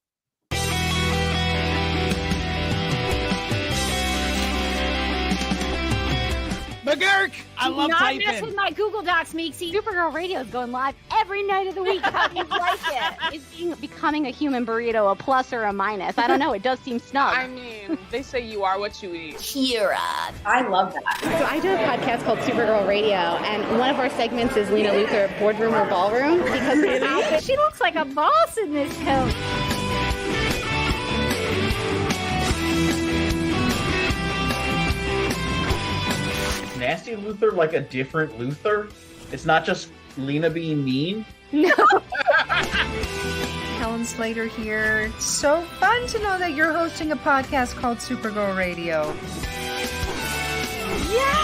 Speaker 3: McGurk! I love typing.
Speaker 1: Not mess with my Google Docs, Meeksy.
Speaker 2: Supergirl Radio is going live every night of the week. How do you like it? Is becoming a human burrito a plus or a minus? I don't know. It does seem snug.
Speaker 4: I mean, they say you are what you eat.
Speaker 5: Kira. I love that.
Speaker 6: So I do a podcast called Supergirl Radio, and one of our segments is Lena Luthor, Boardroom or Ballroom. Because
Speaker 2: she looks like a boss in this coat.
Speaker 7: Nasty Luthor like a different Luthor? It's not just Lena being mean?
Speaker 1: No. Helen's
Speaker 8: Slater here. So fun to know that you're hosting a podcast called Supergirl Radio.
Speaker 2: Yeah!